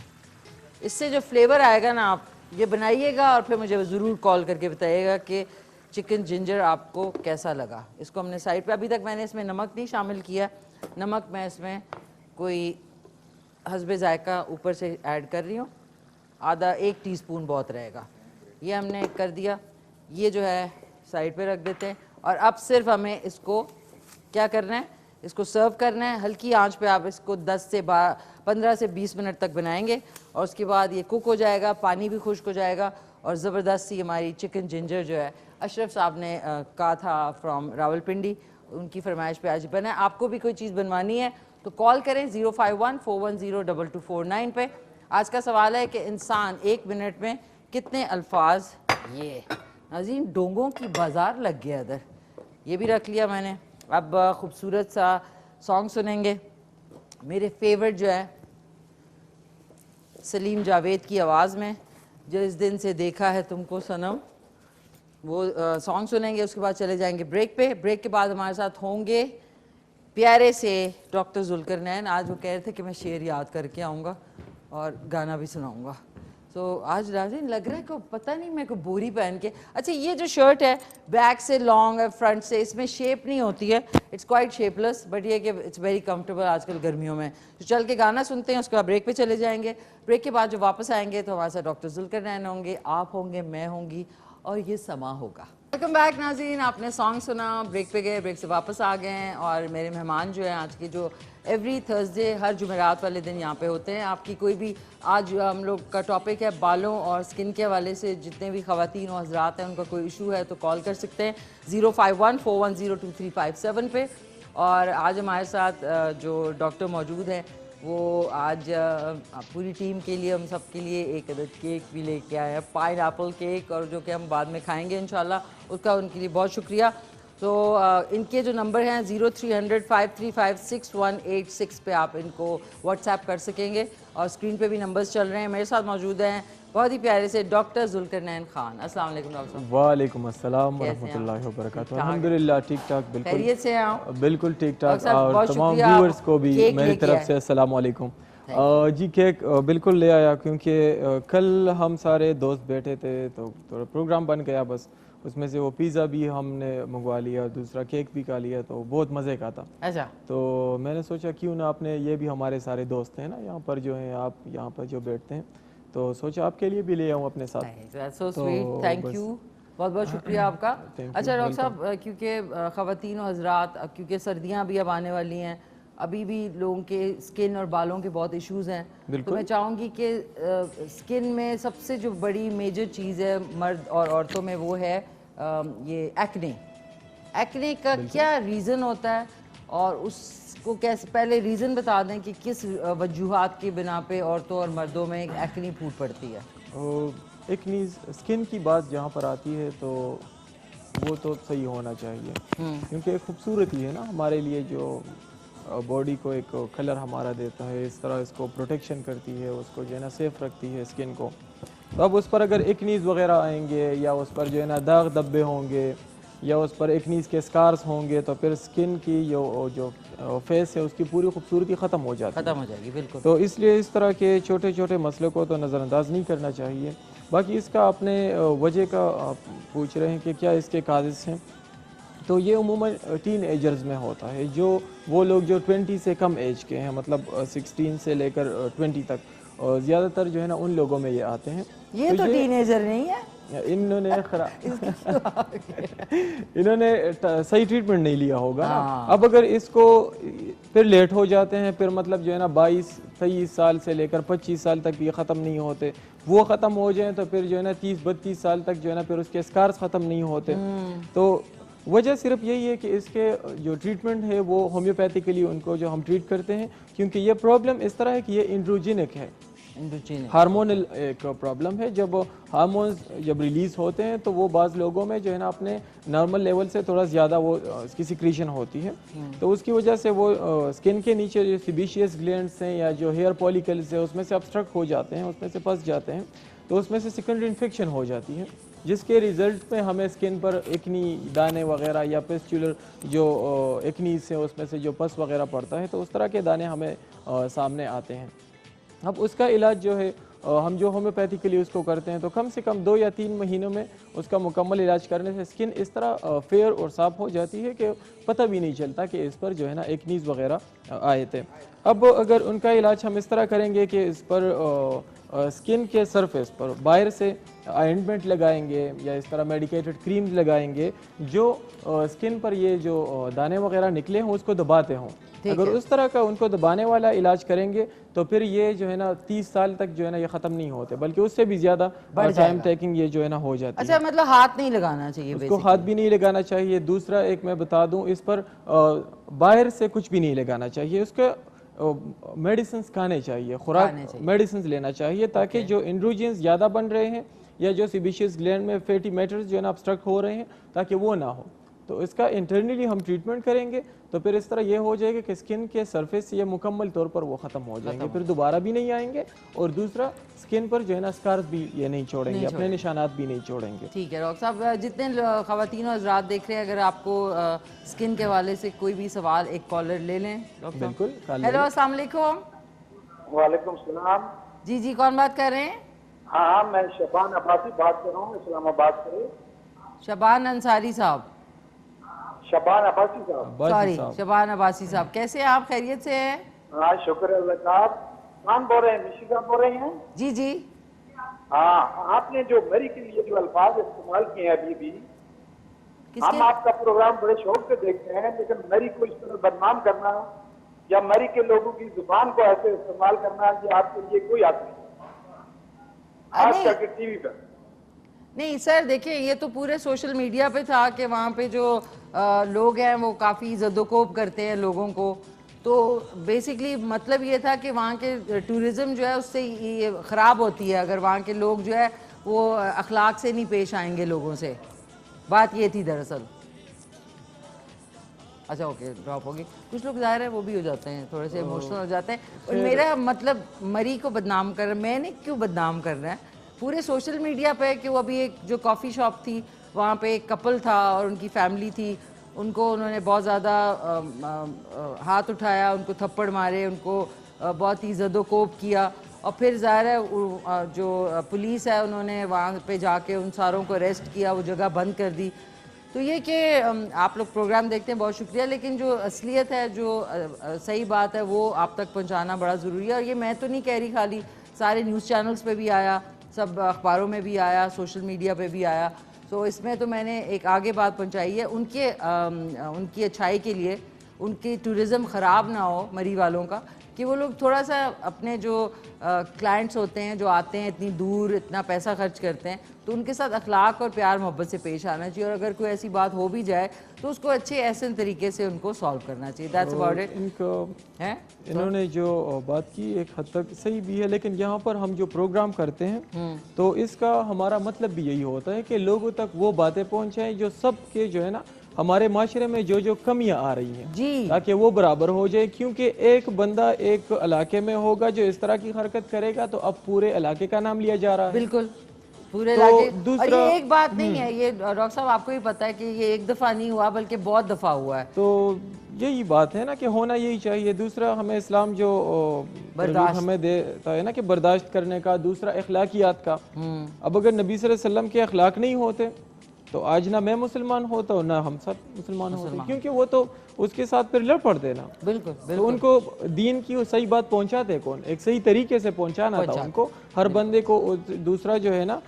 इससे जो फ्लेवर आएगा ना, आप ये बनाइएगा और फिर मुझे ज़रूर कॉल करके बताइएगा कि चिकन जिंजर आपको कैसा लगा। इसको हमने साइड पे, अभी तक मैंने इसमें नमक नहीं शामिल किया, नमक मैं इसमें कोई हस्बे जायका ऊपर से ऐड कर रही हूँ, आधा 1 टीस्पून बहुत रहेगा। ये हमने कर दिया, ये जो है साइड पे रख देते हैं। और अब सिर्फ हमें इसको क्या करना है, इसको सर्व करना है हल्की आंच पे। आप इसको 15 से 20 मिनट तक बनाएंगे और उसके बाद ये कुक हो जाएगा, पानी भी खुश्क हो जाएगा और ज़बरदस्त सी हमारी चिकन जिंजर जो है, अशरफ साहब ने कहा था फ्रॉम रावलपिंडी, उनकी फरमाइश पे आज बना है। आपको भी कोई चीज़ बनवानी है तो कॉल करें 051-410-2249 पे। आज का सवाल है कि इंसान 1 मिनट में कितने अल्फाज, ये नाज़रीन डोंगों की बाज़ार लग गया इधर, ये भी रख लिया मैंने। अब खूबसूरत सा सॉन्ग सुनेंगे, मेरे फेवरेट जो है सलीम जावेद की आवाज़ में, जो इस दिन से देखा है तुमको सनम, वो सॉन्ग सुनेंगे। उसके बाद चले जाएंगे ब्रेक पे। ब्रेक के बाद हमारे साथ होंगे प्यारे से डॉक्टर जुल्करनैन। आज वो कह रहे थे कि मैं शेर याद करके आऊँगा और गाना भी सुनाऊँगा। तो आज नाज़रीन लग रहा है कि पता नहीं मैं को बोरी पहन के, अच्छा ये जो शर्ट है बैक से लॉन्ग है, फ्रंट से, इसमें शेप नहीं होती है, इट्स क्वाइट शेपलेस, बट ये कि इट्स वेरी कंफर्टेबल आजकल गर्मियों में। तो चल के गाना सुनते हैं, उसके बाद ब्रेक पे चले जाएंगे। ब्रेक के बाद जो वापस आएंगे तो हमारे साथ डॉक्टर जुल्करनैन होंगे, आप होंगे, मैं होंगी और ये समा होगा। वेलकम बैक नाज़रीन, आपने सॉन्ग सुना, ब्रेक पे गए, ब्रेक से वापस आ गए हैं। और मेरे मेहमान जो हैं आज के, जो एवरी थर्सडे हर जुमेरात वाले दिन यहाँ पे होते हैं, आपकी कोई भी, आज हम लोग का टॉपिक है बालों और स्किन के हवाले से। जितने भी ख़वातीन और हज़रात हैं उनका कोई इशू है तो कॉल कर सकते हैं 051-410-2357 पे। और आज हमारे साथ जो डॉक्टर मौजूद हैं वो आज पूरी टीम के लिए, हम सब के लिए एक अदद केक भी लेके आए हैं, पाइनएप्पल केक, और जो कि हम बाद में खाएंगे इंशाल्लाह। उसका उनके लिए बहुत शुक्रिया। तो इनके जो नंबर हैं 0300-535-6186 पे आप इनको व्हाट्सएप कर सकेंगे, और स्क्रीन पे भी नंबर्स चल रहे हैं। मेरे साथ मौजूद हैं बहुत ही प्यारे से डॉक्टर जुल्करनैन खान। अस्सलाम वालेकुम डॉक्टर साहब। वालेकुम अस्सलाम कैसे हैं वरहमतुल्लाहि वबरकातुहू। ठीक ठाक? अल्हम्दुलिल्लाह ठीक ठाक, बिल्कुल खैरियत से हैं आप? बिल्कुल ठीक ठाक। डॉक्टर साहब, और बहुत तमाम शुक्रिया, व्यूअर्स को भी केक मेरी लेके तरफ आए। से अस्सलाम वालेकुम। जी केक बिल्कुल ले आया, क्योंकि कल हम सारे दोस्त बैठे थे तो थोड़ा प्रोग्राम बन गया, बस उसमें से वो पिज़्ज़ा भी हमने मंगवा लिया और दूसरा केक भी खा लिया, तो बहुत मज़े का था। अच्छा, तो मैंने सोचा क्यों ना आपने, ये भी हमारे सारे दोस्त हैं ना यहाँ पर जो हैं, आप यहाँ पर जो बैठते हैं, तो सोचा आपके लिए भी ले आऊँ अपने साथ। सो तो स्वीट, थैंक बस- यू, बहुत बहुत शुक्रिया आपका। Thank you, अच्छा डॉक्टर साहब, क्योंकि ख़वातीन और हज़रात, क्योंकि सर्दियाँ भी अब आने वाली हैं, अभी भी लोगों के स्किन और बालों के बहुत इश्यूज हैं, तो बिल्कुल। मैं चाहूँगी कि स्किन में सबसे जो बड़ी मेजर चीज़ है मर्द और औरतों में, वो है ये एक्ने। एक्ने का क्या रीज़न होता है, और उसको कैसे, पहले रीज़न बता दें कि किस वजूहात की बिना पे औरतों और मर्दों में एक्ने फूट पड़ती है। एक नीज स्किन की बात जहाँ पर आती है तो वो तो सही होना चाहिए, क्योंकि एक खूबसूरती है ना हमारे लिए, जो बॉडी को एक कलर हमारा देता है, इस तरह इसको प्रोटेक्शन करती है, उसको जो है ना सेफ रखती है स्किन को। तो अब उस पर अगर एक्नीज वगैरह आएंगे, या उस पर जो है ना दाग धब्बे होंगे, या उस पर एक्नीज के स्कार्स होंगे, तो फिर स्किन की जो फेस है उसकी पूरी खूबसूरती ख़त्म हो जाती है। ख़त्म हो जाएगी, बिल्कुल। तो इसलिए इस तरह के छोटे छोटे मसलों को तो नज़रअंदाज नहीं करना चाहिए। बाकी इसका आपने वजह का आप पूछ रहे हैं कि क्या इसके काज़िज़ हैं, तो ये उमूमन टीन एजर्स में होता है, जो वो लोग जो 20 से कम एज के हैं, मतलब 16 से लेकर 20 तक, और ज़्यादातर जो है ना उन लोगों में ये आते हैं। ये तो टीनेजर नहीं है। इन्होंने इन्होंने सही ट्रीटमेंट नहीं लिया होगा ना। अब अगर इसको फिर लेट हो जाते हैं, फिर मतलब जो है ना 22-23 साल से लेकर 25 साल तक भी ख़त्म नहीं होते, वो ख़त्म हो जाएं तो फिर जो है ना 30-32 साल तक जो है ना फिर उसके स्कार्स ख़त्म नहीं होते। तो वजह सिर्फ यही है कि इसके जो ट्रीटमेंट है वो होम्योपैथिकली उनको जो हम ट्रीट करते हैं, क्योंकि ये प्रॉब्लम इस तरह है कि ये एंड्रोजेनिक है, हार्मोनल एक प्रॉब्लम है। जब हार्मोन्स जब रिलीज होते हैं तो वो बाज़ लोगों में जो है ना अपने नॉर्मल लेवल से थोड़ा ज़्यादा वो इसकी सिक्रीशन होती है, तो उसकी वजह से वो स्किन के नीचे जो सीबेशियस ग्लैंड्स हैं या जो हेयर फॉलिकल्स है उसमें से ऑब्स्ट्रक्ट हो जाते हैं, उसमें से फंस जाते हैं, तो उसमें से सेकेंडरी इन्फेक्शन हो जाती है, जिसके रिजल्ट में हमें स्किन पर एक्नी दाने वगैरह या पेस्चुलर जो एक्नीज है उसमें से जो पस वगैरह पड़ता है, तो उस तरह के दाने हमें सामने आते हैं। अब उसका इलाज जो है हम जो होम्योपैथिकली उसको करते हैं, तो कम से कम 2 या 3 महीनों में उसका मुकम्मल इलाज करने से स्किन इस तरह फेयर और साफ हो जाती है कि पता भी नहीं चलता कि इस पर जो है ना एक्नीज वगैरह आए थे। अब अगर उनका इलाज हम इस तरह करेंगे कि इस पर स्किन के सरफेस पर बाहर से ऑइंटमेंट लगाएंगे या इस तरह मेडिकेटेड क्रीम लगाएंगे जो स्किन पर ये जो दाने वगैरह निकले हों उसको दबाते हों। अगर उस तरह का उनको दबाने वाला इलाज करेंगे तो फिर ये जो है ना 30 साल तक जो है ना ये ख़त्म नहीं होते, बल्कि उससे भी ज़्यादा टाइम टेकिंग ये जो है ना हो जाती है। अच्छा, मतलब हाथ नहीं लगाना चाहिए, उसको हाथ भी नहीं लगाना चाहिए। दूसरा एक मैं बता दूं, इस पर बाहर से कुछ भी नहीं लगाना चाहिए, उसके मेडिसिन खाने चाहिए, खुराक मेडिसिन लेना चाहिए, ताकि जो एंड्रोजेंस ज़्यादा बन रहे हैं या जो सीबेशियस ग्लैंड में फैटी मैटर्स जो है ना ऑब्स्ट्रक्ट हो रहे हैं, ताकि वो ना हो। तो इसका इंटरनली हम ट्रीटमेंट करेंगे तो फिर इस तरह ये हो जाएगा कि स्किन के सरफेस ये मुकम्मल तौर पर वो ख़त्म हो जाएंगे, फिर दोबारा भी नहीं आएंगे, और दूसरा स्किन पर जो है ना स्कार्स भी ये नहीं छोड़ेंगे, अपने निशानात भी नहीं छोड़ेंगे। ठीक है डॉक्टर साहब, जितने ख़वातीन और हज़रात देख रहे हैं, अगर आपको स्किन के हवाले से कोई भी सवाल, एक कॉलर ले लें डॉक्टर। बिल्कुल। हेलो, अस्सलाम वालेकुम। वालेकुम सलाम। जी जी, कौन बात कर रहे हैं? हाँ, मैं शबान अब्बासी बात कर रहा हूँ, इस्लामाबाद से। शबान अंसारी साहब? शबान अब्बासी साहब। सॉरी, शबान अब्बासी साहब, कैसे हैं आप? खैरियत से हैं? हाँ, शुक्र अल्लाह का। कौन बोल रहे हैं? मिशिगा बोल रहे हैं? जी जी। हाँ, आपने जो मेरे के लिए जो अल्फाज इस्तेमाल किए हैं अभी भी, हम आपका प्रोग्राम बड़े शौक से देखते हैं, लेकिन मैरी को इस तरह बदनाम करना या मैरी के लोगों की जुबान को ऐसे इस्तेमाल करना, ये आपके लिए कोई बात नहीं, खास नहीं। करके टीवी पर। नहीं सर, देखिए ये तो पूरे सोशल मीडिया पे था कि वहाँ पे जो लोग हैं वो काफ़ी ज़दोकोब करते हैं लोगों को, तो बेसिकली मतलब ये था कि वहाँ के टूरिज़्म जो है उससे ये ख़राब होती है अगर वहाँ के लोग जो है वो अखलाक से नहीं पेश आएंगे लोगों से, बात ये थी दरअसल। अच्छा ओके, ड्रॉप होगी। कुछ लोग ज़ाहिर है वो भी हो जाते हैं, थोड़े से इमोशनल हो जाते हैं। और मेरा मतलब मरी को बदनाम कर, मैंने क्यों बदनाम करना है, पूरे सोशल मीडिया पे कि वो अभी एक जो कॉफ़ी शॉप थी वहाँ पे एक कपल था और उनकी फैमिली थी, उनको उन्होंने बहुत ज़्यादा हाथ उठाया, उनको थप्पड़ मारे, उनको बहुत ही ज़दोकोब किया, और फिर ज़ाहिर है जो पुलिस है उन्होंने वहाँ पे जाके उन सारों को अरेस्ट किया, वो जगह बंद कर दी। तो ये कि आप लोग प्रोग्राम देखते हैं, बहुत शुक्रिया, लेकिन जो असलियत है, जो सही बात है वो आप तक पहुंचाना बड़ा ज़रूरी है। और ये मैं तो नहीं कह रही, खाली सारे न्यूज़ चैनल्स पे भी आया, सब अखबारों में भी आया, सोशल मीडिया पे भी आया। तो इसमें तो मैंने एक आगे बात पहुंचाई है उनकी अच्छाई के लिए, उनकी टूरिज़्म ख़राब ना हो मरी वालों का, कि वो लोग थोड़ा सा अपने जो क्लाइंट्स होते हैं जो आते हैं इतनी दूर, इतना पैसा खर्च करते हैं, तो उनके साथ अखलाक और प्यार मोहब्बत से पेश आना चाहिए, और अगर कोई ऐसी बात हो भी जाए तो उसको अच्छे ऐसे तरीके से उनको सॉल्व करना चाहिए। That's about it. इनको है इन्होंने जो बात की एक हद तक सही भी है, लेकिन यहाँ पर हम जो प्रोग्राम करते हैं तो इसका हमारा मतलब भी यही होता है कि लोगों तक वो बातें पहुँचाएं जो सबके जो है ना हमारे माशरे में जो जो कमियां आ रही हैं जी, ताकि वो बराबर हो जाए। क्योंकि एक बंदा एक इलाके में होगा जो इस तरह की हरकत करेगा तो अब पूरे इलाके का नाम लिया जा रहा है। बिल्कुल पूरे तो इलाके। और दूसरा- ये एक बात नहीं है, ये डॉक्टर साहब आपको भी पता है कि ये एक दफ़ा नहीं हुआ बल्कि बहुत दफ़ा हुआ है। तो यही बात है ना कि होना यही चाहिए। दूसरा, हमें इस्लाम जो बर्दाश्त हमें देता है ना कि बर्दाश्त करने का, दूसरा अखलाकियात का। अब अगर नबी सल्लल्लाहु अलैहि वसल्लम के अखलाक नहीं होते तो आज ना मैं मुसलमान होता हूँ ना हम सब मुसलमान होते, क्योंकि वो तो उसके साथ फिर लड़ पड़ते ना। बिल्कुल तो बिल्कुल उनको दीन की वो सही बात पहुंचाते कौन, एक सही तरीके से पहुंचाना था उनको, हर बंदे को। दूसरा जो है ना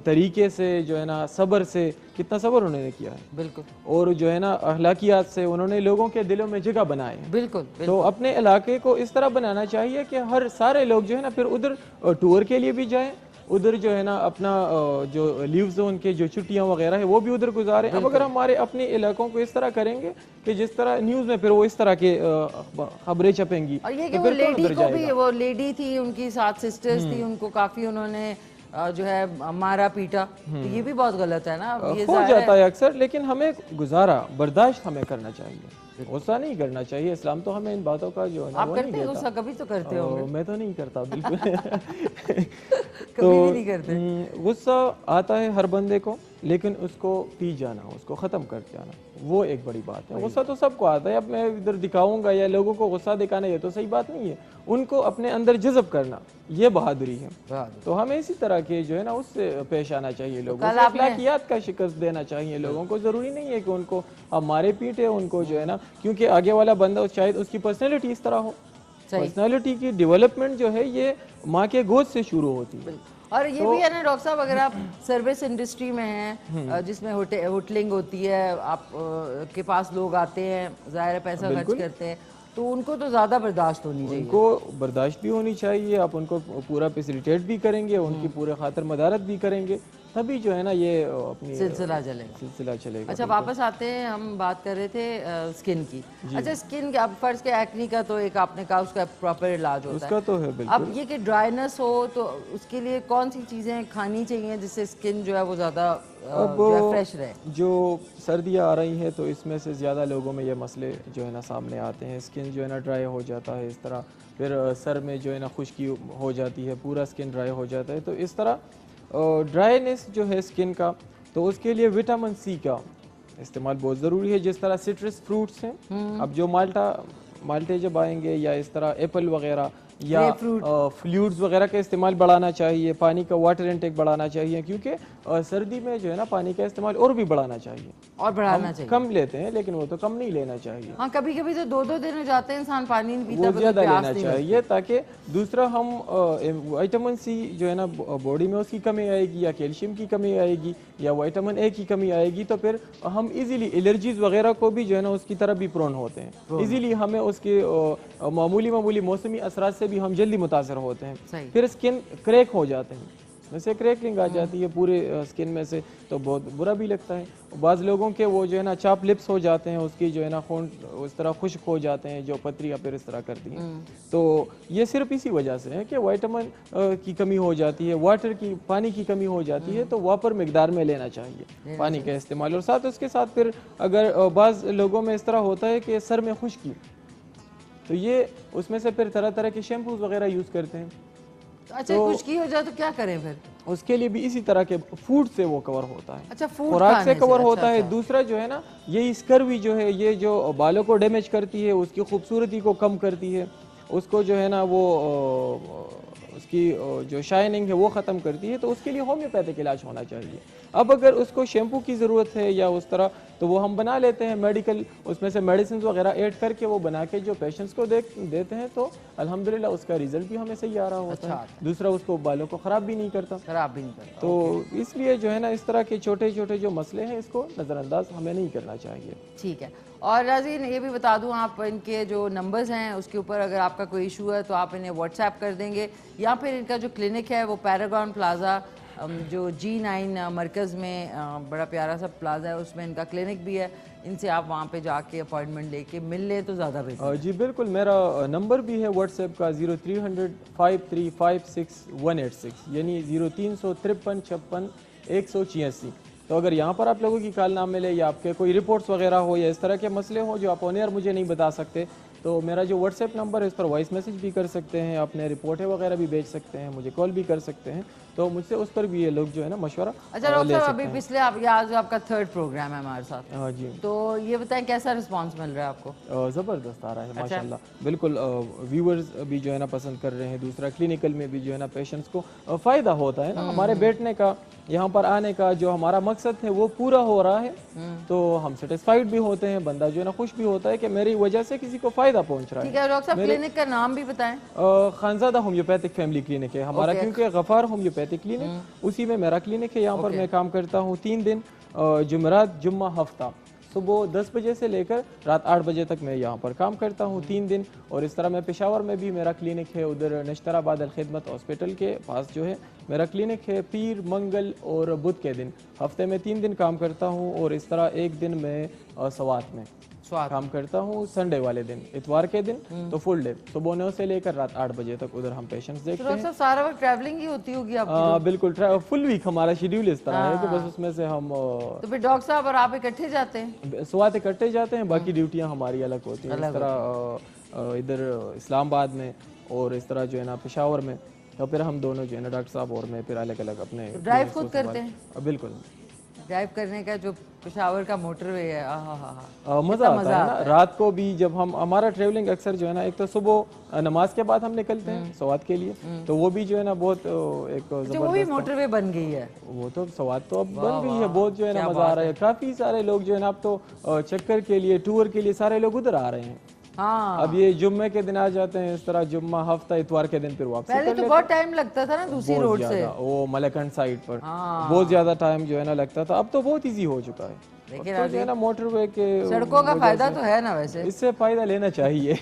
तरीके से जो है ना सब्र से, कितना सब्र उन्होंने किया है, बिल्कुल और जो है ना अखलाकियात से उन्होंने लोगों के दिलों में जगह बनाए है। बिल्कुल तो अपने इलाके को इस तरह बनाना चाहिए कि हर सारे लोग जो है ना फिर उधर टूर के लिए भी जाएं, उधर जो है ना अपना जो लीव्स उनके जो छुट्टियां वगैरह है वो भी उधर गुजारें। अब अगर हमारे अपने इलाकों को इस तरह करेंगे कि जिस तरह न्यूज़ में फिर वो इस तरह के खबरें छपेंगी, और ये कि तो वो फिर कौन लेडी उधर को भी, जाएगा? वो लेडी थी, उनकी 7 सिस्टर्स थी, उनको काफ़ी उन्होंने जो है मारा पीटा, तो ये भी बहुत गलत है ना। अब ये हो ज़ाहिर जाता है अक्सर, लेकिन हमें गुजारा बर्दाश्त हमें करना चाहिए, गुस्सा नहीं करना चाहिए। इस्लाम तो हमें इन बातों का जो है ना आप वो करते नहीं हैं देता। गुस्सा, कभी तो करते हो, मैं तो नहीं करता बिल्कुल। कभी भी नहीं करते। गुस्सा आता है हर बंदे को, लेकिन उसको पी जाना, उसको ख़त्म कर जाना, वो एक बड़ी बात है। गुस्सा तो सबको आता है, अब मैं इधर दिखाऊंगा या लोगों को गुस्सा दिखाना, ये तो सही बात नहीं है। उनको अपने अंदर जज़ब करना, ये बहादुरी है। तो हमें इसी तरह के जो है ना उससे पेश आना चाहिए, लोगों कल को आपने- अखलाकियात का शिकस्त देना चाहिए लोगों को। ज़रूरी नहीं है कि उनको हम मारे पीटे, उनको जो है ना, क्योंकि आगे वाला बंदा शायद उसकी पर्सनैलिटी इस तरह हो। पर्सनैलिटी की डेवलपमेंट जो है ये माँ के गोद से शुरू होती है। और ये भी है ना डॉक्टर साहब, अगर आप सर्विस इंडस्ट्री में हैं जिसमें होटलिंग होती है, आप के पास लोग आते हैं, ज़ाहिर है पैसा खर्च करते हैं, तो उनको तो ज़्यादा बर्दाश्त होनी चाहिए। उनको बर्दाश्त भी होनी चाहिए, आप उनको पूरा फैसिलिटेट भी करेंगे, उनकी पूरे खातिर मदारत भी करेंगे, तभी जो है ना ये अपनी सिलसिला चलेगा। अच्छा वापस आते हैं, हम बात कर रहे थे स्किन की। अच्छा स्किन के, अब फर्ज के एक्नी का तो एक आपने कहा उसका प्रॉपर इलाज होता उसका है, तो है बिल्कुल। अब ये कि ड्राइनेस हो तो उसके लिए कौन सी चीज़ें खानी चाहिए जिससे स्किन जो है वो ज़्यादा फ्रेश रहे? जो सर्दियाँ आ रही हैं तो इसमें से ज़्यादा लोगों में ये मसले जो है ना सामने आते हैं। स्किन जो है ना ड्राई हो जाता है इस तरह, फिर सर में जो है ना खुश्की हो जाती है, पूरा स्किन ड्राई हो जाता है। तो इस तरह ड्राइनेस जो है स्किन का, तो उसके लिए विटामिन सी का इस्तेमाल बहुत ज़रूरी है। जिस तरह सिट्रस फ्रूट्स हैं, अब जो माल्टे जब आएंगे या इस तरह एप्पल वगैरह, या फ्लूइड्स वगैरह का इस्तेमाल बढ़ाना चाहिए, पानी का वाटर इनटेक बढ़ाना चाहिए, क्योंकि सर्दी में जो है ना पानी का इस्तेमाल और भी बढ़ाना चाहिए। और बढ़ाना चाहिए। कम लेते हैं लेकिन वो तो कम नहीं लेना चाहिए। हाँ, कभी कभी तो 2-2 दिन हो जाते हैं इंसान पानी नहीं पीता, वो तो ज़्यादा प्यास लेना नहीं चाहिए, ताकि दूसरा हम विटामिन सी जो है ना बॉडी में उसकी कमी आएगी, या कैल्शियम की कमी आएगी, या विटामिन ए की कमी आएगी, तो फिर हम इजीली एलर्जीज वगैरह को भी जो है ना उसकी तरफ भी प्रोन होते हैं। इजीली हमें उसके मामूली मौसमी असरात से भी हम जल्दी मुतासर होते हैं। फिर स्किन क्रैक हो जाते हैं, वैसे क्रैकलिंग आ जाती है पूरे स्किन में से, तो बहुत बुरा भी लगता है। बाज़ लोगों के वो जो है ना चाप लिप्स हो जाते हैं, उसकी जो है ना खून उस तरह खुश्क हो जाते हैं, जो पथरियाँ फिर इस तरह करती हैं। तो ये सिर्फ इसी वजह से है कि विटामिन की कमी हो जाती है, वाटर की, पानी की कमी हो जाती है, तो वापर मिकदार में लेना चाहिए पानी का इस्तेमाल। और साथ उसके साथ फिर अगर बाज़ लोगों में इस तरह होता है कि सर में खुश्की, तो ये उसमें से फिर तरह तरह के शैम्पूज वगैरह यूज़ करते हैं। अच्छा, खुश्की हो जाए तो क्या करें फिर? उसके लिए भी इसी तरह के फूड से वो कवर होता है। अच्छा, फूड खुराक से कवर अच्छा, होता है। दूसरा जो है ना, ये स्कर्वी जो है, ये जो बालों को डैमेज करती है, उसकी खूबसूरती को कम करती है, उसको जो है ना वो उसकी जो शाइनिंग है वो ख़त्म करती है, तो उसके लिए होम्योपैथिक इलाज होना चाहिए। अब अगर उसको शैम्पू की ज़रूरत है या उस तरह, तो वो हम बना लेते हैं मेडिकल, उसमें से मेडिसिन वगैरह ऐड करके वो बना के जो पेशेंट्स को देते हैं, तो अल्हम्दुलिल्लाह उसका रिजल्ट भी हमें सही आ रहा होता है। दूसरा, उसको बालों को ख़राब भी नहीं करता। तो इसलिए जो है ना इस तरह के छोटे छोटे जो मसले हैं, इसको नज़रअंदाज हमें नहीं करना चाहिए। ठीक है। और नाज़रीन, ये भी बता दूं, आप इनके जो नंबर्स हैं उसके ऊपर अगर आपका कोई इशू है तो आप इन्हें व्हाट्सएप कर देंगे, या फिर इनका जो क्लिनिक है वो पैरागॉन प्लाज़ा जो G9 मरकज़ में बड़ा प्यारा सा प्लाजा है, उसमें इनका क्लिनिक भी है। इनसे आप वहाँ पे जाके अपॉइंटमेंट लेके मिल ले तो ज़्यादा बेहतर। जी बिल्कुल, मेरा नंबर भी है व्हाट्सएप का 0300 5356 यानी 0353 56 186। तो अगर यहाँ पर आप लोगों की कॉल ना मिले, या आपके कोई रिपोर्ट्स वगैरह हो, या इस तरह के मसले हो जो आप ऑन एयर मुझे नहीं बता सकते, तो मेरा जो व्हाट्सएप नंबर है इस पर वॉइस मैसेज भी कर सकते हैं, अपने रिपोर्टें वगैरह भी भेज सकते हैं, मुझे कॉल भी कर सकते हैं, तो मुझसे उस पर भी ये लोग जो है ना मशवरा अच्छा डॉक्टर साहब, अभी पिछले आज आपका 3rd प्रोग्राम है हमारे साथ। हाँ जी। तो ये बताएं कैसा रिस्पांस मिल रहा है आपको? ज़बरदस्त आ रहा है माशाल्लाह, बिल्कुल। व्यूअर्स भी जो है ना पसंद कर रहे हैं। दूसरा, क्लिनिकल में भी जो है ना पेशेंट्स को फ़ायदा होता है ना, हमारे बैठने का, यहाँ पर आने का जो हमारा मकसद है वो पूरा हो रहा है, तो हम सेटिस्फाइड भी होते हैं, बंदा जो है ना खुश भी होता है कि मेरी वजह से किसी को फ़ायदा पहुँच रहा है। ठीक है डॉक्टर साहब, क्लिनिक का नाम भी बताएं। खानज़ादा होम्योपैथिक फैमिली क्लिनिक है हमारा, क्योंकि गफ़ार होम्योपैथिक क्लिनिक उसी में मेरा क्लिनिक है। यहाँ पर मैं काम करता हूँ 3 दिन, जुमेरात, जुम्मा, हफ्ता, सुबह 10 बजे से लेकर रात 8 बजे तक मैं यहाँ पर काम करता हूँ 3 दिन। और इस तरह मैं पेशावर में भी मेरा क्लिनिक है, उधर नश्तराबाद अल खिदमत हॉस्पिटल के पास जो है मेरा क्लिनिक है। पीर, मंगल और बुध के दिन हफ्ते में 3 दिन काम करता हूँ, और इस तरह एक दिन मैं सवात में काम करता हूँ। संडे वाले दिन, इतवार के दिन तो फुल डे, सुबह 9 से लेकर रात 8 बजे तक उधर हम पेशेंट्स देखते हैं। सारा वक्त ट्रैवलिंग ही होती होगी आपकी? बिल्कुल, फुल वीक हमारा शेड्यूल इस तरह है कि बस उसमें से हम तो फिर डॉक्टर साहब और आप इकट्ठे जाते हैं? स्वात इकट्ठे जाते हैं, बाकी ड्यूटियाँ हमारी अलग होती हैं। इस तरह इधर इस्लामाबाद में और इस तरह जो है ना पेशावर में, तो फिर हम दोनों जो है ना डॉक्टर साहब और मैं फिर अलग अलग अपने ड्राइव खुद करते हैं? बिल्कुल। ड्राइव करने का जो पेशावर का मोटरवे है, मज़ा आता है ना। रात को भी जब हम, हमारा ट्रेवलिंग अक्सर जो है ना, एक तो सुबह नमाज के बाद हम निकलते हैं सवात के लिए, तो वो भी जो है ना बहुत एक वो भी मोटरवे बन गई है। वो तो सवात तो अब बन गई है, बहुत जो है ना मज़ा आ रहा है। काफ़ी सारे लोग जो है ना अब तो चक्कर के लिए, टूर के लिए सारे लोग उधर आ रहे हैं। हाँ, अब ये जुम्मे के दिन आ जाते हैं, इस तरह जुम्मा, हफ्ता, इतवार के दिन फिर वापस। पहले तो बहुत टाइम लगता था ना दूसरी रोड से, वो मलकंड साइड पर बहुत ज्यादा टाइम जो है ना लगता था। अब तो बहुत इजी हो चुका है। लेकिन तो जो है ना मोटरवे के सड़कों का फायदा तो है ना, वैसे इससे फायदा लेना चाहिए।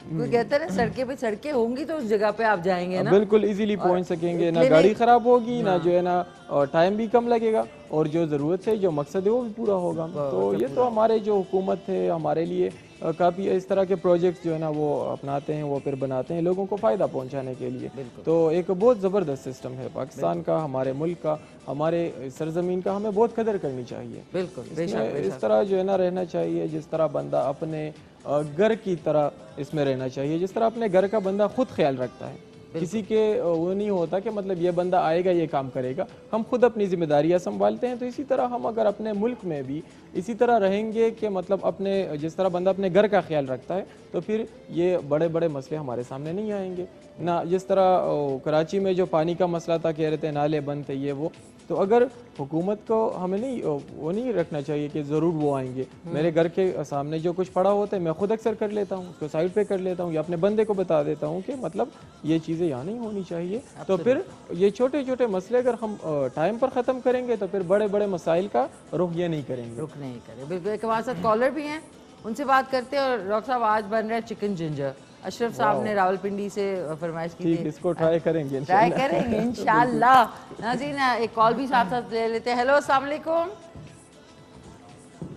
कोई कहता है ना सड़कें होंगी तो उस जगह पे आप जाएंगे ना, बिल्कुल इजीली पहुंच सकेंगे, ना गाड़ी खराब होगी, ना जो है ना टाइम भी कम लगेगा, और जो ज़रूरत है, जो मकसद है वो भी पूरा होगा। तो ये तो हमारे जो हुकूमत है हमारे लिए काफ़ी इस तरह के प्रोजेक्ट्स जो है ना वो अपनाते हैं, वो फिर बनाते हैं लोगों को फ़ायदा पहुंचाने के लिए। तो एक बहुत ज़बरदस्त सिस्टम है पाकिस्तान का, हमारे मुल्क का, हमारे सरजमीन का, हमें बहुत कदर करनी चाहिए। बिल्कुल इस तरह जो है ना रहना चाहिए, जिस तरह बंदा अपने घर की तरह इसमें रहना चाहिए, जिस तरह अपने घर का बंदा खुद ख्याल रखता है। किसी के वो नहीं होता कि मतलब ये बंदा आएगा ये काम करेगा, हम खुद अपनी जिम्मेदारियां संभालते हैं। तो इसी तरह हम अगर अपने मुल्क में भी इसी तरह रहेंगे कि मतलब अपने जिस तरह बंदा अपने घर का ख्याल रखता है, तो फिर ये बड़े बड़े मसले हमारे सामने नहीं आएंगे ना। जिस तरह कराची में जो पानी का मसला था, कह रहे थे नाले बंद थे ये वो, तो अगर हुकूमत को हमें नहीं वो नहीं रखना चाहिए कि ज़रूर वो आएंगे। मेरे घर के सामने जो कुछ पड़ा होता है मैं खुद अक्सर कर लेता हूँ, उसको साइड पे कर लेता हूँ या अपने बंदे को बता देता हूँ कि मतलब ये चीज़ें यहाँ नहीं होनी चाहिए। तो फिर ये छोटे छोटे मसले अगर हम टाइम पर ख़त्म करेंगे तो फिर बड़े बड़े मसाइल का रुख ये नहीं करेंगे। रुक नहीं करे, बिल्कुल। एक हमारे साथ कॉलर भी हैं, उनसे बात करते हैं। और डॉक्टर साहब आज बन रहा है चिकन जिंजर, अशरफ साहब ने रावलपिंडी से फरमाइश की ठीक, थी, इसको ट्राई करेंगे ट्राई करेंगे इंशाल्लाह। नाज़रीन एक कॉल भी साथ साथ ले लेते हैं। हेलो, अस्सलाम वालेकुम।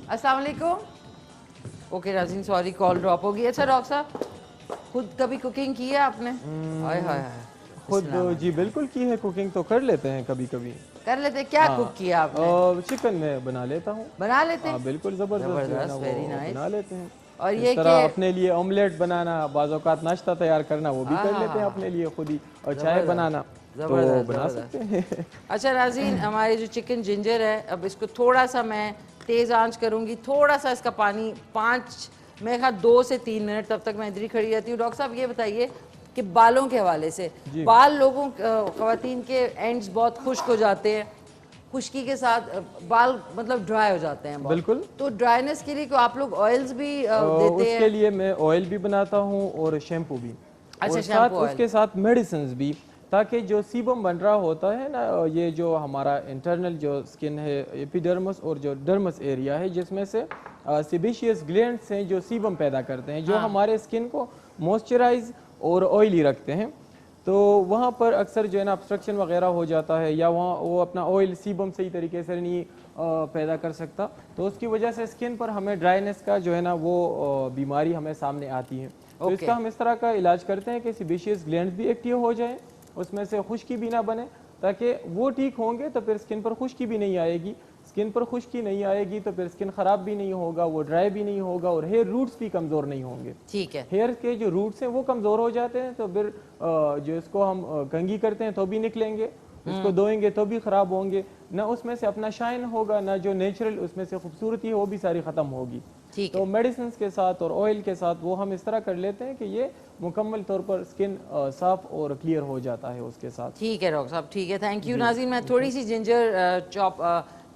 अस्सलाम वालेकुम। ओके नाज़रीन, सॉरी कॉल ड्रॉप होगी। अच्छा डॉक्टर साहब, खुद कभी कुकिंग की है आपने? हाय हाय हाय, खुद जी बिल्कुल की है, कुकिंग तो कर लेते हैं कभी कभी। कर लेते हैं। क्या कुक किया आपने? चिकन में बना लेता हूँ। बना लेते हैं? बिल्कुल जबरदस्त जो है ना वो वेरी नाइस। बना लेते हैं। और इस ये तरह अपने लिए ऑमलेट बनाना, बाज़ औक़ात नाश्ता तैयार करना वो भी कर लेते हैं अपने लिए खुद ही, और चाय बनाना तो बना सकते हैं। अच्छा नाज़रीन, हमारे जो चिकन जिंजर है, अब इसको थोड़ा सा मैं तेज़ आंच करूँगी, थोड़ा सा इसका पानी 5 मेरे ख्याल 2 से 3 मिनट, तब तक मैं इधर ही खड़ी रहती हूँ। डॉक्टर साहब ये बताइए कि बालों के हवाले से, बाल लोगों ख़वातीन के एंड्स बहुत खुश्क हो जाते हैं, खुश्की के साथ बाल मतलब ड्राई हो जाते हैं बहुत। बिल्कुल। तो ड्राइनेस के लिए को आप लोग ऑयल्स भी देते हैं? उसके लिए मैं ऑयल भी बनाता हूँ और शैम्पू भी। अच्छा, और साथ उसके साथ मेडिसिन भी, ताकि जो सीबम बन रहा होता है ना, ये जो हमारा इंटरनल जो स्किन है, एपिडर्मस और जो डर्मस एरिया है, जिसमें से सेबेशियस ग्लैंड्स हैं जो सीबम पैदा करते हैं, जो हमारे स्किन को मॉइस्चराइज और ऑयली रखते हैं। तो वहाँ पर अक्सर जो है ना ऑब्स्ट्रक्शन वगैरह हो जाता है, या वहाँ वो अपना ऑयल सीबम सही तरीके से नहीं पैदा कर सकता, तो उसकी वजह से स्किन पर हमें ड्राइनेस का जो है ना वो बीमारी हमें सामने आती है। तो इसका हम इस तरह का इलाज करते हैं कि सेबेशियस ग्लैंड्स भी एक्टिव हो जाएं, उसमें से खुश्की भी ना बने, ताकि वो ठीक होंगे तो फिर स्किन पर खुश्की भी नहीं आएगी। स्किन पर खुश्की नहीं आएगी तो फिर स्किन ख़राब भी नहीं होगा, वो ड्राई भी नहीं होगा, और हेयर रूट्स भी कमज़ोर नहीं होंगे। ठीक है। हेयर के जो रूट्स हैं वो कमज़ोर हो जाते हैं, तो फिर जो इसको हम कंघी करते हैं तो भी निकलेंगे, इसको धोएंगे तो भी ख़राब होंगे, ना उसमें से अपना शाइन होगा, ना जो नेचुरल उसमें से खूबसूरती है वो भी सारी ख़त्म होगी। तो मेडिसिन के साथ और ऑयल के साथ वो हम इस तरह कर लेते हैं कि ये मुकम्मल तौर पर स्किन साफ और क्लियर हो जाता है उसके साथ। ठीक है डॉक्टर साहब, ठीक है, थैंक यू। नाज़रीन मैं थोड़ी सी जिंजर चॉप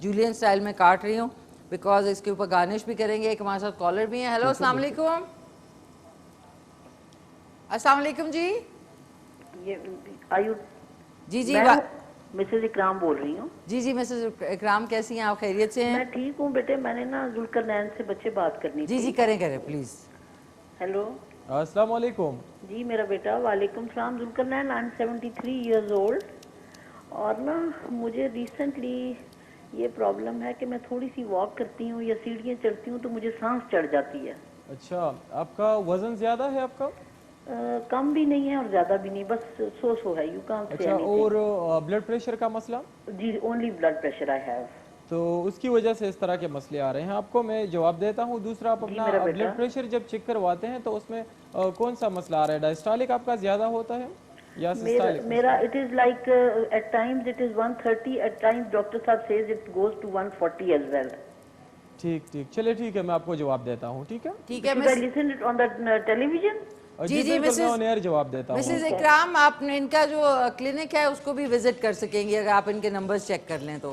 जूलियन स्टाइल में काट रही हूँ, बिकॉज इसके ऊपर गार्निश भी करेंगे। एक हमारे साथ कॉलर भी हैं। हेलो, अस्सलाम वालेकुम। अस्सलाम वालेकुम जी। ये आयु जी जी, मिसेज इकराम बोल रही हूँ। जी जी मिसेज इकराम, कैसी हैं आप? खैरियत से हैं? मैं ठीक हूँ बेटे, मैंने ना जुल्करनैन से बच्चे बात करनी जी थी। जी, करें करें प्लीज। हेलो, अस्सलाम वालेकुम। जी मेरा बेटा, वालेकुम सलाम। Zulqarnain, I am 73 years old, और ना मुझे रिसेंटली ये प्रॉब्लम है कि मैं थोड़ी सी वॉक करती हूँ या सीढ़ियाँ चढ़ती हूँ तो मुझे सांस चढ़ जाती है। अच्छा, आपका वजन ज़्यादा है आपका? कम भी नहीं है और ज्यादा भी नहीं, बस सो है, यू कांट से अच्छा, और ब्लड प्रेशर का मसला? जी, only blood pressure I have. तो उसकी वजह से इस तरह के मसले आ रहे हैं। आपको मैं जवाब देता हूँ। दूसरा, आप अपना ब्लड प्रेशर जब चेक करवाते हैं तो उसमें कौन सा मसला आ रहा है? डायस्टोलिक आपका ज्यादा होता है या सिस्टोलिक? मेरा it is like at times it is 130, at times doctor साहब says it goes to 140 as well. ठीक ठीक, चलिए ठीक है, मैं आपको जवाब देता हूँ। ठीक है, ठीक है। मैं listen it on the television. जी जी मिसेज, जवाब देता हूँ। मिसेज इकराम, आपने इनका जो क्लिनिक है उसको भी विजिट कर सकेंगी अगर आप इनके नंबर्स चेक कर लें तो।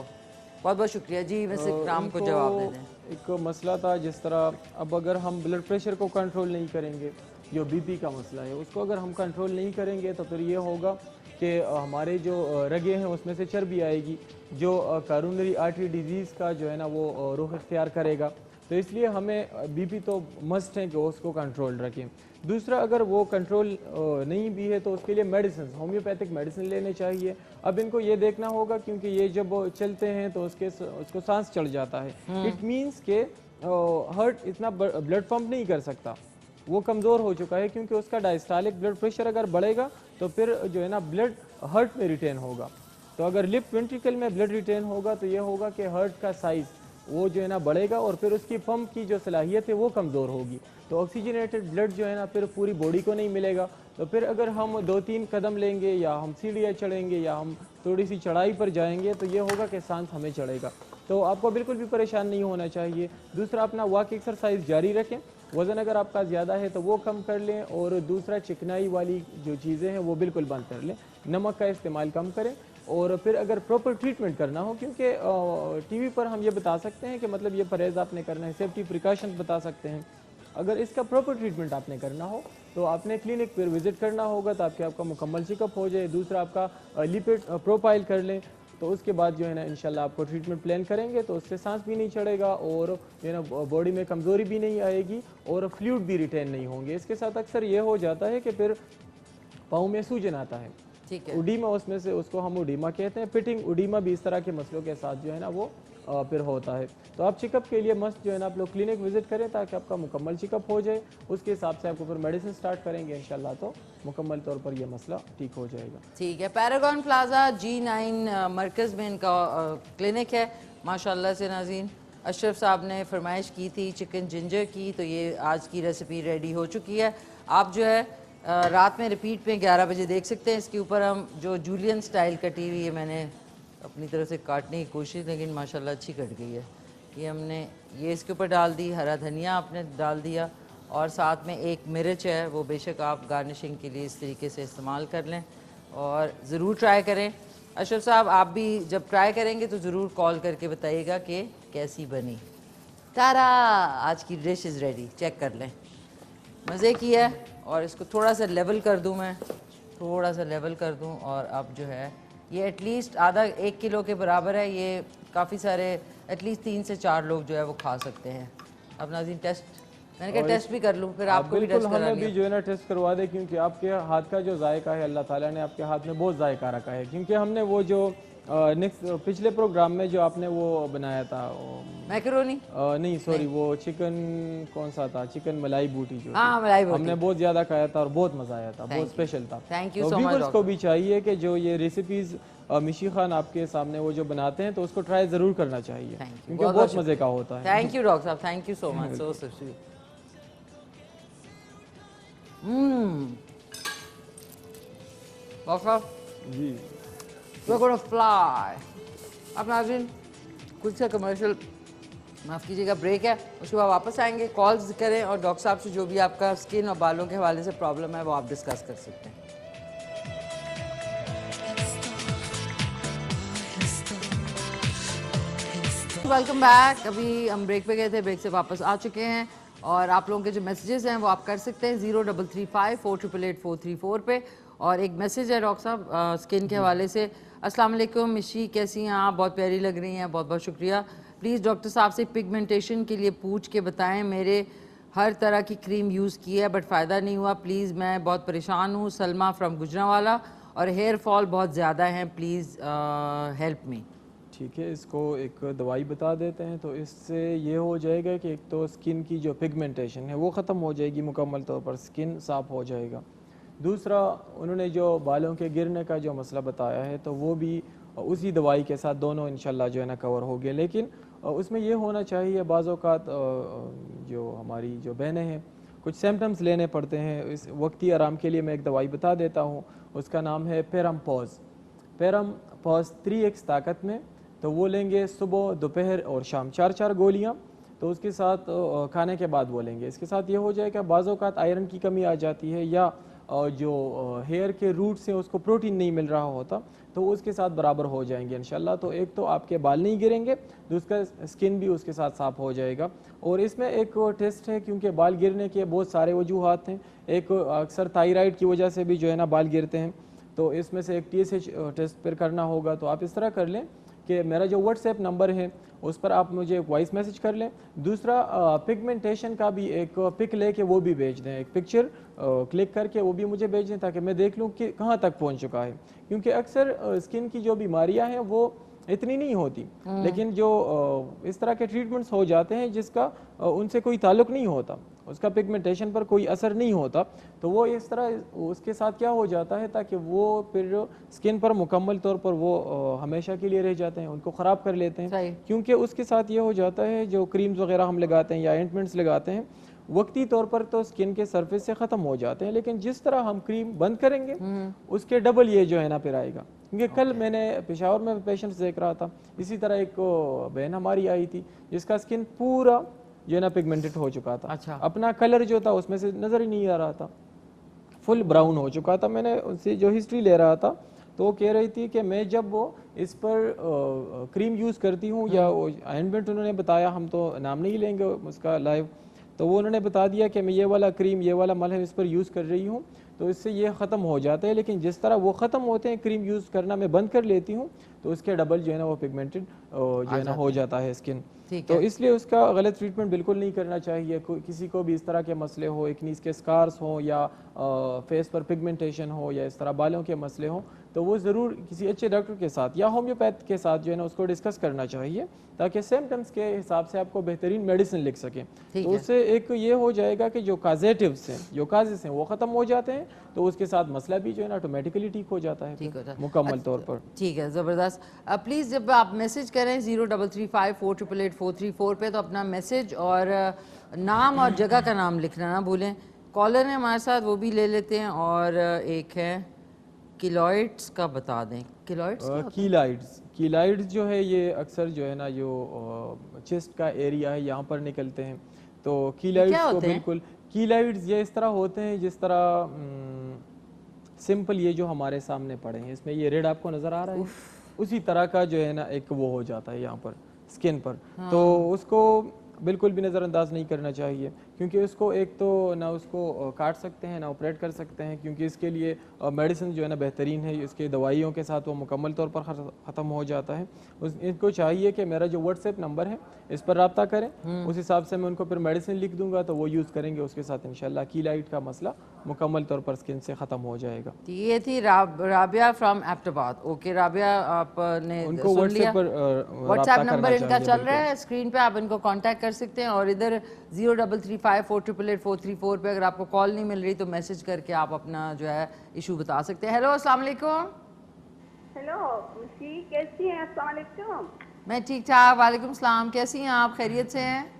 बहुत बहुत शुक्रिया जी। मिसेज इकराम को जवाब दे दें। एक मसला था, जिस तरह अब अगर हम ब्लड प्रेशर को कंट्रोल नहीं करेंगे, जो बीपी का मसला है उसको अगर हम कंट्रोल नहीं करेंगे तो फिर ये होगा कि हमारे जो रगे हैं उसमें से चर्बी आएगी, जो करोनरी आर्टरी डिजीज़ का जो है ना वो रुख इख्तियार करेगा। तो इसलिए हमें बीपी तो मस्ट है कि उसको कंट्रोल रखें। दूसरा, अगर वो कंट्रोल नहीं भी है तो उसके लिए मेडिसिन, होम्योपैथिक मेडिसिन लेने चाहिए। अब इनको ये देखना होगा, क्योंकि ये जब चलते हैं तो उसको सांस चढ़ जाता है। इट मीन्स के हार्ट इतना ब्लड पंप नहीं कर सकता, वो कमज़ोर हो चुका है, क्योंकि उसका डायस्टोलिक ब्लड प्रेशर अगर बढ़ेगा तो फिर जो है ना ब्लड हार्ट में रिटेन होगा। तो अगर लिप वेंट्रिकल में ब्लड रिटेन होगा तो ये होगा कि हार्ट का साइज़ वो जो है ना बढ़ेगा और फिर उसकी पंप की जो सलाहियत है वो कमज़ोर होगी, तो ऑक्सीजनेटेड ब्लड जो है ना फिर पूरी बॉडी को नहीं मिलेगा। तो फिर अगर हम 2-3 कदम लेंगे या हम सीढ़ियाँ चढ़ेंगे या हम थोड़ी सी चढ़ाई पर जाएंगे तो ये होगा कि सांस हमें चढ़ेगा। तो आपको बिल्कुल भी परेशान नहीं होना चाहिए। दूसरा, अपना वॉक एक्सरसाइज जारी रखें। वज़न अगर आपका ज़्यादा है तो वो कम कर लें, और दूसरा चिकनाई वाली जो चीज़ें हैं वो बिल्कुल बंद कर लें, नमक का इस्तेमाल कम करें। और फिर अगर प्रॉपर ट्रीटमेंट करना हो, क्योंकि टीवी पर हम ये बता सकते हैं कि मतलब ये परहेज़ आपने करना है, सेफ्टी प्रिकॉशन बता सकते हैं। अगर इसका प्रॉपर ट्रीटमेंट आपने करना हो तो आपने क्लिनिक पर विज़िट करना होगा ताकि आपका मुकम्मल चेकअप हो जाए। दूसरा, आपका लिपिड प्रोफाइल कर लें, तो उसके बाद जो है ना इंशाल्लाह आपको ट्रीटमेंट प्लान करेंगे तो उससे सांस भी नहीं चढ़ेगा और जो है ना बॉडी में कमज़ोरी भी नहीं आएगी और फ्लूइड भी रिटेन नहीं होंगे। इसके साथ अक्सर ये हो जाता है कि फिर पाँव में सूजन आता है, ठीक है। उडीमा, उसमें से उसको हम उडीमा कहते हैं। पिटिंग उडीमा भी इस तरह के मसलों के साथ जो है ना वो फिर होता है। तो आप चेकअप के लिए मस्त जो है ना आप लोग क्लिनिक विजिट करें ताकि आपका मुकम्मल चेकअप हो जाए। उसके हिसाब से आपको फिर मेडिसिन स्टार्ट करेंगे इंशाल्लाह, तो मुकम्मल तौर पर यह मसला ठीक हो जाएगा। ठीक है। पैरागॉन प्लाजा G9 मरकज़ में इनका क्लिनिक है माशाल्लाह से। नाज़रीन, अशरफ साहब ने फरमाइश की थी चिकन जिंजर की, तो ये आज की रेसिपी रेडी हो चुकी है। आप जो है रात में रिपीट में 11 बजे देख सकते हैं। इसके ऊपर हम जो जूलियन स्टाइल कटी हुई है, मैंने अपनी तरफ से काटने की कोशिश, लेकिन माशाल्लाह अच्छी कट गई है। ये हमने ये इसके ऊपर डाल दी, हरा धनिया आपने डाल दिया, और साथ में एक मिर्च है, वो बेशक आप गार्निशिंग के लिए इस तरीके से इस्तेमाल कर लें और ज़रूर ट्राई करें। अशरफ साहब, आप भी जब ट्राई करेंगे तो ज़रूर कॉल करके बताइएगा कि कैसी बनी। तारा, आज की डिश इज़ रेडी, चेक कर लें। मज़े की है। और इसको थोड़ा सा लेवल कर दूं, मैं थोड़ा सा लेवल कर दूं, और अब जो है ये एटलीस्ट आधा 1 किलो के बराबर है। ये काफ़ी सारे एटलीस्ट 3 से 4 लोग जो है वो खा सकते हैं। अब नाज़रीन टेस्ट, मैंने कहा टेस्ट भी कर लूँ, फिर आपको भी टेस्ट करा हमें भी जो है ना टेस्ट करवा दे, क्योंकि आपके हाथ का जो जायका है अल्लाह ताला ने आपके हाथ में बहुत जायका रखा है। क्योंकि हमने वो जो नेक्स्ट पिछले प्रोग्राम में जो आपने वो बनाया था मैकरोनी, नहीं सॉरी, वो चिकन कौन सा था, चिकन मलाई बूटी जो हाँ मलाई बूटी, हमने बहुत ज़्यादा खाया था और बहुत मज़ा आया था, बहुत स्पेशल था। Thank you so much. Viewers को भी चाहिए कि जो ये रेसिपीज़ मिशी खान आपके सामने वो जो बनाते हैं तो उसको ट्राई ज़रूर करना चाहिए, क्योंकि बहुत मज़े का होता है। थैंक यू डॉक्टर साहब, thank you so much, so sweet. Doctor साहब जी, we're gonna fly। अब नाज़रीन कुछ सा कमर्शियल, माफ़ कीजिएगा, ब्रेक है, उसके बाद वापस आएंगे। कॉल्स करें और डॉक्टर साहब से जो भी आपका स्किन और बालों के हवाले से प्रॉब्लम है वो आप डिस्कस कर सकते हैं। Welcome back. अभी हम ब्रेक पे गए थे, ब्रेक से वापस आ चुके हैं और आप लोगों के जो मैसेजेस हैं वो आप कर सकते हैं 0335488844 पे। और एक मैसेज है डॉक्टर साहब स्किन के हवाले से। अस्सलाम वालेकुम मिशी, कैसी हैं आप? बहुत प्यारी लग रही हैं, बहुत बहुत शुक्रिया। प्लीज़ डॉक्टर साहब से पिगमेंटेशन के लिए पूछ के बताएं। मेरे हर तरह की क्रीम यूज़ की है बट फ़ायदा नहीं हुआ, प्लीज़ मैं बहुत परेशान हूँ। सलमा फ्रॉम गुजरांवाला, और हेयर फॉल बहुत ज़्यादा है, प्लीज़ हेल्प मी। ठीक है, इसको एक दवाई बता देते हैं। तो इससे ये हो जाएगा कि एक तो स्किन की जो पिगमेंटेशन है वो ख़त्म हो जाएगी मुकम्मल तौर पर, स्किन साफ़ हो जाएगा। दूसरा, उन्होंने जो बालों के गिरने का जो मसला बताया है तो वो भी उसी दवाई के साथ दोनों इंशाल्लाह जो है ना कवर हो गया। लेकिन उसमें ये होना चाहिए, बाज़ औक़ात जो हमारी जो बहनें हैं कुछ सिम्टम्स लेने पड़ते हैं, इस वक्ती आराम के लिए मैं एक दवाई बता देता हूँ, उसका नाम है पेरमपॉज। पेरमपॉज 3x ताकत में, तो वो लेंगे सुबह, दोपहर और शाम 4-4 गोलियाँ, तो उसके साथ खाने के बाद वो लेंगे। इसके साथ ये हो जाएगा बाज़ औक़ात आयरन की कमी आ जाती है या जो हेयर के रूट से उसको प्रोटीन नहीं मिल रहा होता, तो उसके साथ बराबर हो जाएंगे इंशाल्लाह। तो एक तो आपके बाल नहीं गिरेंगे, दूसरा स्किन भी उसके साथ साफ़ हो जाएगा। और इसमें एक टेस्ट है, क्योंकि बाल गिरने के बहुत सारे वजूहात हैं। एक अक्सर थायराइड की वजह से भी जो है ना बाल गिरते हैं, तो इसमें से एक TSH टेस्ट फिर करना होगा। तो आप इस तरह कर लें कि मेरा जो व्हाट्सएप नंबर है उस पर आप मुझे वॉइस मैसेज कर लें। दूसरा, पिगमेंटेशन का भी एक पिक लेके वो भी भेज दें, एक पिक्चर क्लिक करके वो भी मुझे भेज दें ताकि मैं देख लूँ कि कहाँ तक पहुँच चुका है। क्योंकि अक्सर स्किन की जो बीमारियाँ हैं वो इतनी नहीं होती, लेकिन जो इस तरह के ट्रीटमेंट्स हो जाते हैं जिसका उनसे कोई ताल्लुक़ नहीं होता, उसका पिगमेंटेशन पर कोई असर नहीं होता, तो वो इस तरह उसके साथ क्या हो जाता है ताकि वो फिर स्किन पर मुकम्मल तौर पर वो हमेशा के लिए रह जाते हैं, उनको ख़राब कर लेते हैं। क्योंकि उसके साथ ये हो जाता है जो क्रीम्स वगैरह हम लगाते हैं या ऑइंटमेंट्स लगाते हैं वक्ती तौर पर तो स्किन के सरफेस से ख़त्म हो जाते हैं, लेकिन जिस तरह हम क्रीम बंद करेंगे उसके डबल ये जो है ना फिर आएगा। क्योंकि कल मैंने पेशावर में पेशेंट्स देख रहा था, इसी तरह एक बहन हमारी आई थी जिसका स्किन पूरा जो है ना पिगमेंटेड हो चुका था। अच्छा। अपना कलर जो था उसमें से नज़र ही नहीं आ रहा था, फुल ब्राउन हो चुका था। मैंने उनसे जो हिस्ट्री ले रहा था तो वो कह रही थी कि मैं जब वो इस पर क्रीम यूज़ करती हूँ या ऑइंटमेंट उन्होंने बताया, हम तो नाम नहीं लेंगे उसका लाइव, तो वो उन्होंने बता दिया कि मैं ये वाला क्रीम ये वाला मलहम इस पर यूज़ कर रही हूँ तो इससे ये ख़त्म हो जाता है, लेकिन जिस तरह वो ख़त्म होते हैं क्रीम यूज़ करना मैं बंद कर लेती हूँ तो उसके डबल जो है ना वो पिगमेंटेड जो है ना हो जाता है स्किन। तो इसलिए उसका गलत ट्रीटमेंट बिल्कुल नहीं करना चाहिए। किसी को भी इस तरह के मसले हो, एक्नीज के स्कार्स हो या फेस पर पिगमेंटेशन हो या इस तरह बालों के मसले हो, तो वो ज़रूर किसी अच्छे डॉक्टर के साथ या होम्योपैथ के साथ जो है ना उसको डिस्कस करना चाहिए ताकि सिम्टम्स के हिसाब से आपको बेहतरीन मेडिसिन लिख सकें। तो उससे एक ये हो जाएगा कि जो काजेटिव्स हैं, जो काजेस हैं वो ख़त्म हो जाते हैं, तो उसके साथ मसला भी जो है ना ऑटोमेटिकली ठीक हो जाता है मुकम्मल तौर पर। ठीक है, ज़बरदस्त। प्लीज़ जब आप मैसेज करें 0335438434 पे तो अपना मैसेज और नाम और जगह का नाम लिखना ना भूलें। कॉलर है हमारे साथ, वो भी ले लेते हैं। और एक है कीलॉइड्स का बता दें। कीलॉइड्स जो है ये अक्सर जो है ना जो चेस्ट का एरिया है यहाँ पर निकलते हैं, तो कीलॉइड्स को बिल्कुल कीलॉइड्स ये इस तरह होते हैं जिस तरह सिंपल ये जो हमारे सामने पड़े हैं इसमें ये रेड आपको नज़र आ रहा है, उसी तरह का जो है ना एक वो हो जाता है यहाँ पर स्किन पर। तो उसको बिल्कुल भी नज़रअंदाज नहीं करना चाहिए, क्योंकि उसको एक तो ना उसको काट सकते हैं ना ऑपरेट कर सकते हैं, क्योंकि इसके लिए मेडिसिन जो है ना बेहतरीन है, इसके दवाइयों के साथ वो मुकम्मल तौर पर ख़त्म हो जाता है। इनको चाहिए कि मेरा जो व्हाट्सएप नंबर है इस पर रब्ता करें, उस हिसाब से मैं उनको फिर मेडिसिन लिख दूंगा तो वो यूज़ करेंगे, उसके साथ इंशाल्लाह कीलाइट का मसला मुकम्मल तौर पर स्किन से ख़त्म हो जाएगा। ये थी राबिया फ्रॉम एबटाबाद। ओके राबिया, आपने उनको व्हाट्सएप नंबर इनका चल रहा है स्क्रीन पे, आप इनको कांटेक्ट कर सकते हैं। और इधर 033548888434 पे अगर आपको कॉल नहीं मिल रही तो मैसेज करके आप अपना जो है इशू बता सकते हैं। हेलो अस्सलाम वालेकुम। हेलो जी, कैसी हैं? अस्सलाम वालेकुम। मैं ठीक ठाक, वालेकुम सलाम। कैसी हैं आप? खैरियत से हैं?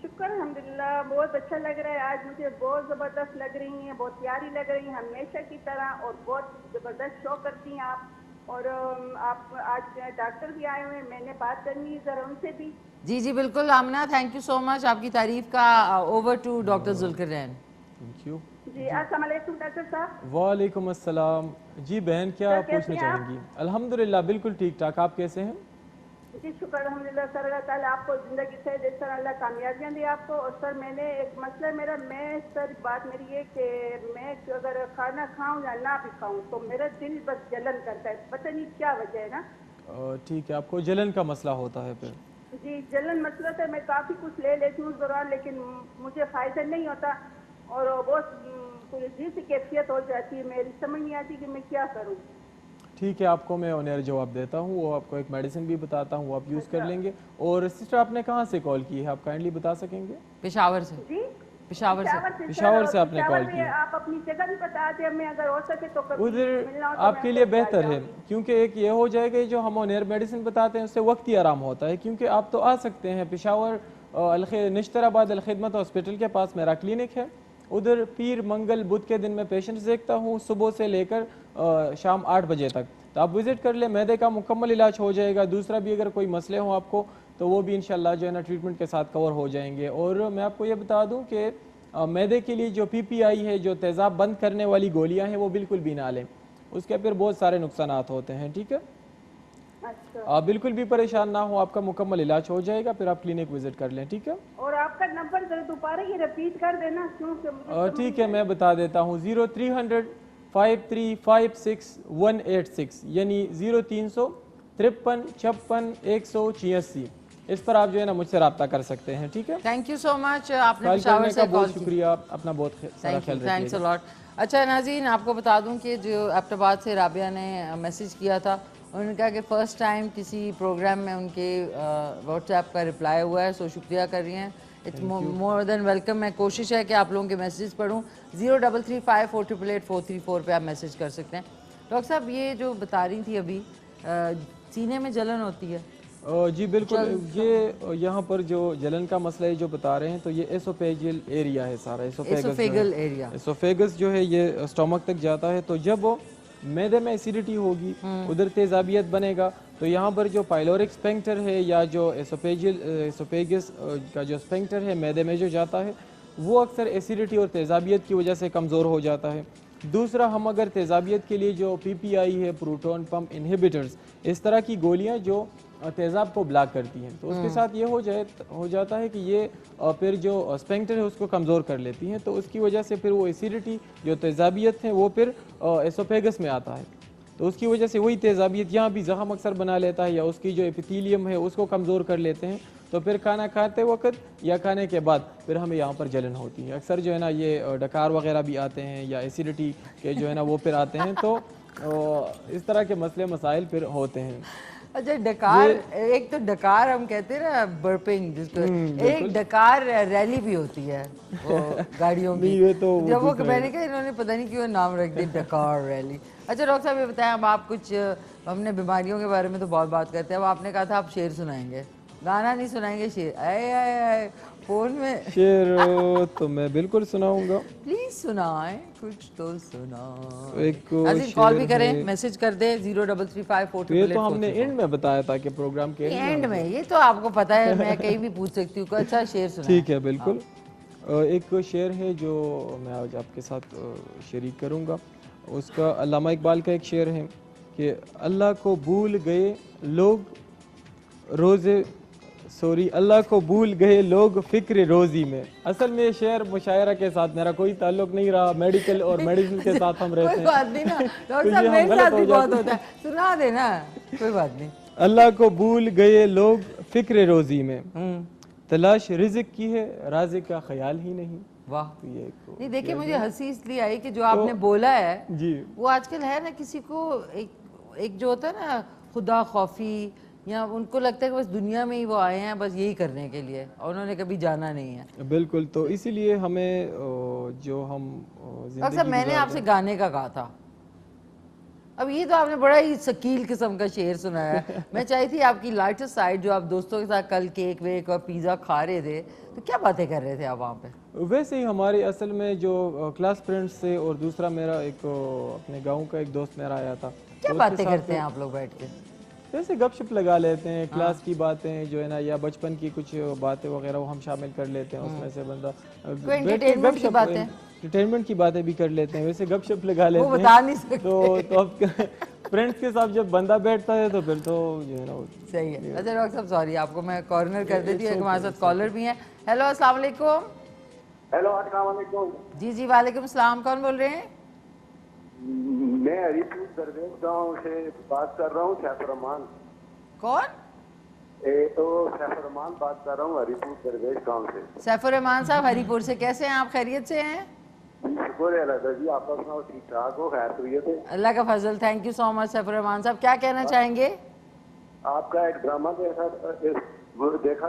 शुक्र अल्हम्दुलिल्लाह, बहुत अच्छा लग रहा है आज मुझे, बहुत ज़बरदस्त लग रही हैं, बहुत प्यारी लग रही हैं हमेशा की तरह, और बहुत ज़बरदस्त शो करती हैं आप। और आप आज डॉक्टर भी आए हुए हैं, मैंने बात करनी है ज़रा उनसे भी। जी जी बिल्कुल Amna, thank you so much आपकी तारीफ का। Over to doctor Zulqarnain. Thank you जी अस्सलाम वालेकुम डॉक्टर साहब। वालेकुम अस्सलाम। जी बहन, क्या पूछना चाहेंगी? अल्हम्दुलिल्लाह बिल्कुल ठीक ठाक, आप कैसे हैं? जी शुक्र अल्हम्दुलिल्लाह सर, अल्लाह ताला आपको ज़िंदगी से दे सर, अल्लाह कामयाबियाँ दे आपको। और सर मैंने एक मसला मेरा, मैं सर बात मेरी ये कि मैं अगर खाना खाऊं या ना भी खाऊं तो मेरा दिल बस जलन करता है, पता नहीं क्या वजह है ना। ठीक है, आपको जलन का मसला होता है फिर? जी जलन मसला था, मैं काफ़ी कुछ ले लेती हूँ उस दौरान, लेकिन मुझे फ़ायदा नहीं होता और बहुत कोई अजीब सी कैफियत हो जाती है, मेरी समझ नहीं आती कि मैं क्या करूँ। ठीक है, आपको मैं ऑनर जवाब देता हूँ, वो आपको एक मेडिसिन भी बताता हूँ, वो आप यूज़ कर लेंगे। और सिस्टर आपने कहाँ से कॉल की है, आप काइंडली बता सकेंगे? पेशावर से। जी पेशावर से आपने कॉल की। आप अपनी जगह भी बता दें, मैं अगर हो सके तो उधर आपके लिए बेहतर है, क्योंकि एक ये हो जाएगा जो हम ऑनर मेडिसिन बताते हैं उससे वक्ती आराम होता है। क्योंकि आप तो आ सकते हैं पेशावर निश्तराबाद अलखिदमत हॉस्पिटल के पास मेरा क्लिनिक है, उधर पीर मंगल बुध के दिन मैं पेशेंट्स देखता हूँ सुबह से लेकर शाम 8 बजे तक, तो आप विज़िट कर ले, मैदे का मुकम्मल इलाज हो जाएगा। दूसरा भी अगर कोई मसले हों आपको तो वो भी इंशाल्लाह जो है ना ट्रीटमेंट के साथ कवर हो जाएंगे। और मैं आपको ये बता दूं कि मैदे के लिए जो PPI है, जो तेज़ाब बंद करने वाली गोलियां हैं, वो बिल्कुल भी ना लें, उसके फिर बहुत सारे नुकसानात होते हैं। ठीक है, अच्छा। आप बिल्कुल भी परेशान ना हो, आपका मुकम्मल इलाज हो जाएगा, फिर आप क्लिनिक विजिट कर लें। ठीक है, और आपका नंबर जरा दोबारा ये रिपीट कर देना क्योंकि ठीक है मैं बता देता हूँ, 0300-5356-186 यानी 0353-56-186, इस पर आप जो है ना मुझसे रब्ता कर सकते हैं। ठीक है, थैंक यू सो मच, आपने पेशावर से बहुत शुक्रिया, अपना बहुत सारा ख्याल रखिएगा। Thanks a lot. अच्छा नाज़रीन, आपको बता दूं कि जो एबटाबाद से राबिया ने मैसेज किया था, उन्होंने कहा कि फ़र्स्ट टाइम किसी प्रोग्राम में उनके व्हाट्सएप का रिप्लाई हुआ है, सो शुक्रिया कर रही हैं इट्स मोर देन वेलकम। मैं कोशिश है कि आप लोगों के मैसेजेस पढूं। 0335488844 पे आप मैसेज कर सकते हैं। डॉक्टर साहब ये जो बता रही थी अभी सीने में जलन होती है। जी बिल्कुल, ये यहाँ पर जो जलन का मसला है जो बता रहे हैं, तो ये एसोफेजियल एरिया है सारा। एसोफेगल एरिया, एसोफेगस जो है ये स्टमक तक जाता है। तो जब वो मैदे में एसिडिटी होगी, उधर तेजाबियत बनेगा, तो यहाँ पर जो पाइलोरिक स्फिंक्टर है या जो एसोफेगस का जो स्फिंक्टर है मैदे में जो जाता है, वो अक्सर एसिडिटी और तेजाबियत की वजह से कमज़ोर हो जाता है। दूसरा, हम अगर तेजाबियत के लिए जो PPI है, प्रोटॉन पंप इनहिबिटर्स, इस तरह की गोलियाँ जो तेज़ाब को ब्लॉक करती हैं, तो उसके साथ ये हो जाता है कि ये फिर जो स्फिंक्टर है उसको कमज़ोर कर लेती हैं, तो उसकी वजह से फिर वो एसिडिटी जो तेज़ाबियत है वो फिर एसोफेगस में आता है। तो उसकी वजह से वही तेज़ाबियत यहाँ भी ज़ख़म अक्सर बना लेता है या उसकी जो एपिथेलियम है उसको कमज़ोर कर लेते हैं। तो फिर खाना खाते वक्त या खाने के बाद फिर हमें यहाँ पर जलन होती है। अक्सर जो है ना ये डकार वगैरह भी आते हैं या एसिडिटी के जो है ना वो फिर आते हैं। तो इस तरह के मसले मसाइल फिर होते हैं। अच्छा, डकार, एक तो डकार हम कहते हैं ना बर्पिंग जिसको, एक डकार रैली भी होती है वो गाड़ियों की। तो जब वो मैंने कहा इन्होंने पता नहीं क्यों नाम रख दिया डकार रैली। अच्छा डॉक्टर साहब ये बताएं, अब आप कुछ, हमने बीमारियों के बारे में तो बहुत बात करते हैं, अब आपने कहा था आप शेर सुनाएंगे, गाना नहीं सुनाएंगे, शेर। आए आए आए फोन में शेर तो मैं बिल्कुल सुनाऊंगा। प्लीज सुनाएं, कुछ तो सुनाओ। एक कॉल भी करें, मैसेज कर दें 0335488844। ये तो हमने एंड में बताया था कि प्रोग्राम के एंड में, ये तो आपको पता है, मैं कहीं भी पूछ सकती हूँ। अच्छा शेर सुनाएं। ठीक है, बिल्कुल। एक शेर है जो मैं आज आपके साथ शरीक करूंगा। उसका अल्लामा इकबाल का एक शेर है कि अल्लाह को भूल गए लोग रोज़े अल्लाह को भूल गए लोग फिक्र रोजी में। असल में शेर मुशायरा के साथ मेरा कोई ताल्लुक नहीं रहा, मेडिकल और मेडिसिन के साथ हम रहते हैं। कोई बात नहीं ना डॉक्टर साहब, मेरे साथ भी बहुत होता है, सुना देना, कोई बात नहीं। अल्लाह को भूल गए लोग फिक्र रोजी में, तलाश रिज़्क़ की है राज़िक़ का ख्याल ही नहीं। वाह। तो ये नहीं देखिए, मुझे हंसी इसलिए आई कि जो आपने बोला है जी, वो आजकल है ना, किसी को एक जो होता है ना खुदा खौफी, या उनको लगता है कि बस दुनिया में ही वो आए हैं बस यही करने के लिए और उन्होंने कभी जाना नहीं है। बिल्कुल। तो इसीलिए हमें जो हम अक्सर मैंने आपसे गाने का कहा था, अब ये तो आपने बड़ा ही शकील किस्म का शेर सुनाया है। मैं चाहती थी आपकी लाइटर साइड, जो आप दोस्तों के साथ कल केक वेक और पिज़्ज़ा खा रहे थे, तो क्या बातें कर रहे थे आप वहाँ पे? वैसे ही हमारे असल में जो क्लास फ्रेंड्स से, और दूसरा मेरा एक अपने गांव का एक दोस्त मेरा आया था। क्या बातें करते हैं आप लोग बैठ के? वैसे गपशप लगा लेते हैं, क्लास की बातें जो है ना, या बचपन की कुछ बातें वगैरह वो हम शामिल कर लेते हैं। उसमें से बंदा एंटरटेनमेंट की बातें भी कर लेते हैं। वैसे गपशप लगा लेते हैं, वो बता नहीं सकते। तो अब फ्रेंड्स के साथ जब बंदा बैठता है तो फिर तो जो है ना सही है। अच्छा डॉक्टर साहब, सॉरी आपको मैं कॉर्नर कर देती हूँ, हमारे साथ कॉलर भी हैं। हेलो अस्सलाम वालेकुम। हेलो अस्सलाम वालेकुम। जी जी वालेकुम सलाम, कौन बोल रहे हैं? मैं हरीपुर दरवेश गांव से बात कर रहा हूँ, सैफुररहमान। कौन? तो सैफुररहमान बात कर रहा हूँ हरीपुर दरवेश गांव से। सैफुररहमान साहब हरीपुर से, कैसे हैं आप? खैरियत से हैं? शुक्र है अल्लाह जी, आप सुनाओ, ठीक ठाक हो? खैर खैरियत है? अल्लाह का फजल। Thank you so much Saifurrahman साहब, क्या कहना चाहेंगे? आपका एक ड्रामा देखा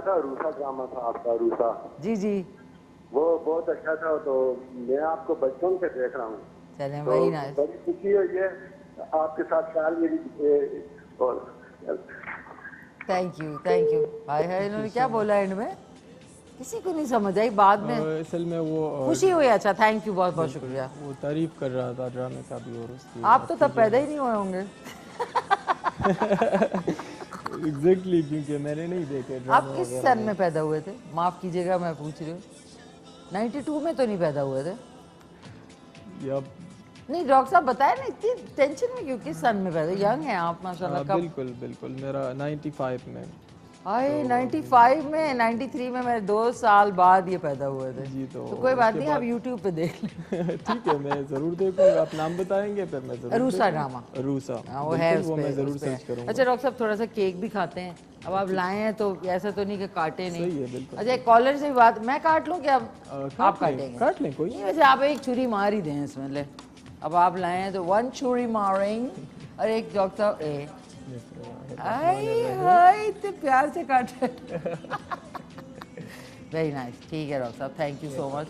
था, रूसा ड्रामा था आपका, रूसा। जी जी, वो बहुत अच्छा था। तो मैं आपको बचपन से देख रहा हूँ, चलें तो वही नाइस। बड़ी खुशी हुई है आपके साथ ख्याल मेरी। Thank you. हाय हाय, इन्होंने क्या बोला एंड में, किसी को नहीं समझ आई बाद में। असल में वो खुशी हुई। अच्छा थैंक यू, बहुत बहुत शुक्रिया। वो तारीफ कर रहा था ड्रामे का भी, और उसकी आप तो तब पैदा ही नहीं हुए होंगे। एग्जैक्टली, क्योंकि मैंने नहीं देखे। आप किस सन में पैदा हुए थे? माफ कीजिएगा मैं पूछ रही हूँ। 92 में तो नहीं पैदा हुए थे? नहीं डॉक्टर साहब बताए ना, इतनी टेंशन में क्यों, किस सन में पैदा? यंग हैं आप माशाल्लाह। कब? बिल्कुल बिल्कुल, मेरा 95 में। हाय 95 में, 93 में मैं 2 साल बाद ये पैदा हुए थे जी। तो कोई बात नहीं, आप YouTube पे देख लें। ठीक है, मैं जरूर देखूंगा। आप नाम बताएंगे फिर मैं जरूर। रूसा ड्रामा, रूसा, वो है उस वो पे, मैं जरूर उस पे। सर्च करूंगा। अच्छा डॉक्टर साहब, थोड़ा सा केक भी खाते हैं, अब आप लाए हैं तो ऐसा तो नहीं कि काटे नहीं। सही है, बिल्कुल। अच्छा कॉलर से भी बात, मैं काट लूँ क्या? आप काटेंगे? काट लें, कोई नहीं, वैसे आप एक छुरी मार ही दें इसमें। ले अब आप लाए हैं तो 1 छुरी मारेंगे, और एक डॉक्टर साहब इतने प्यार से काट रहे। वेरी नाइस, ठीक है डॉक्टर साहब, thank you so much.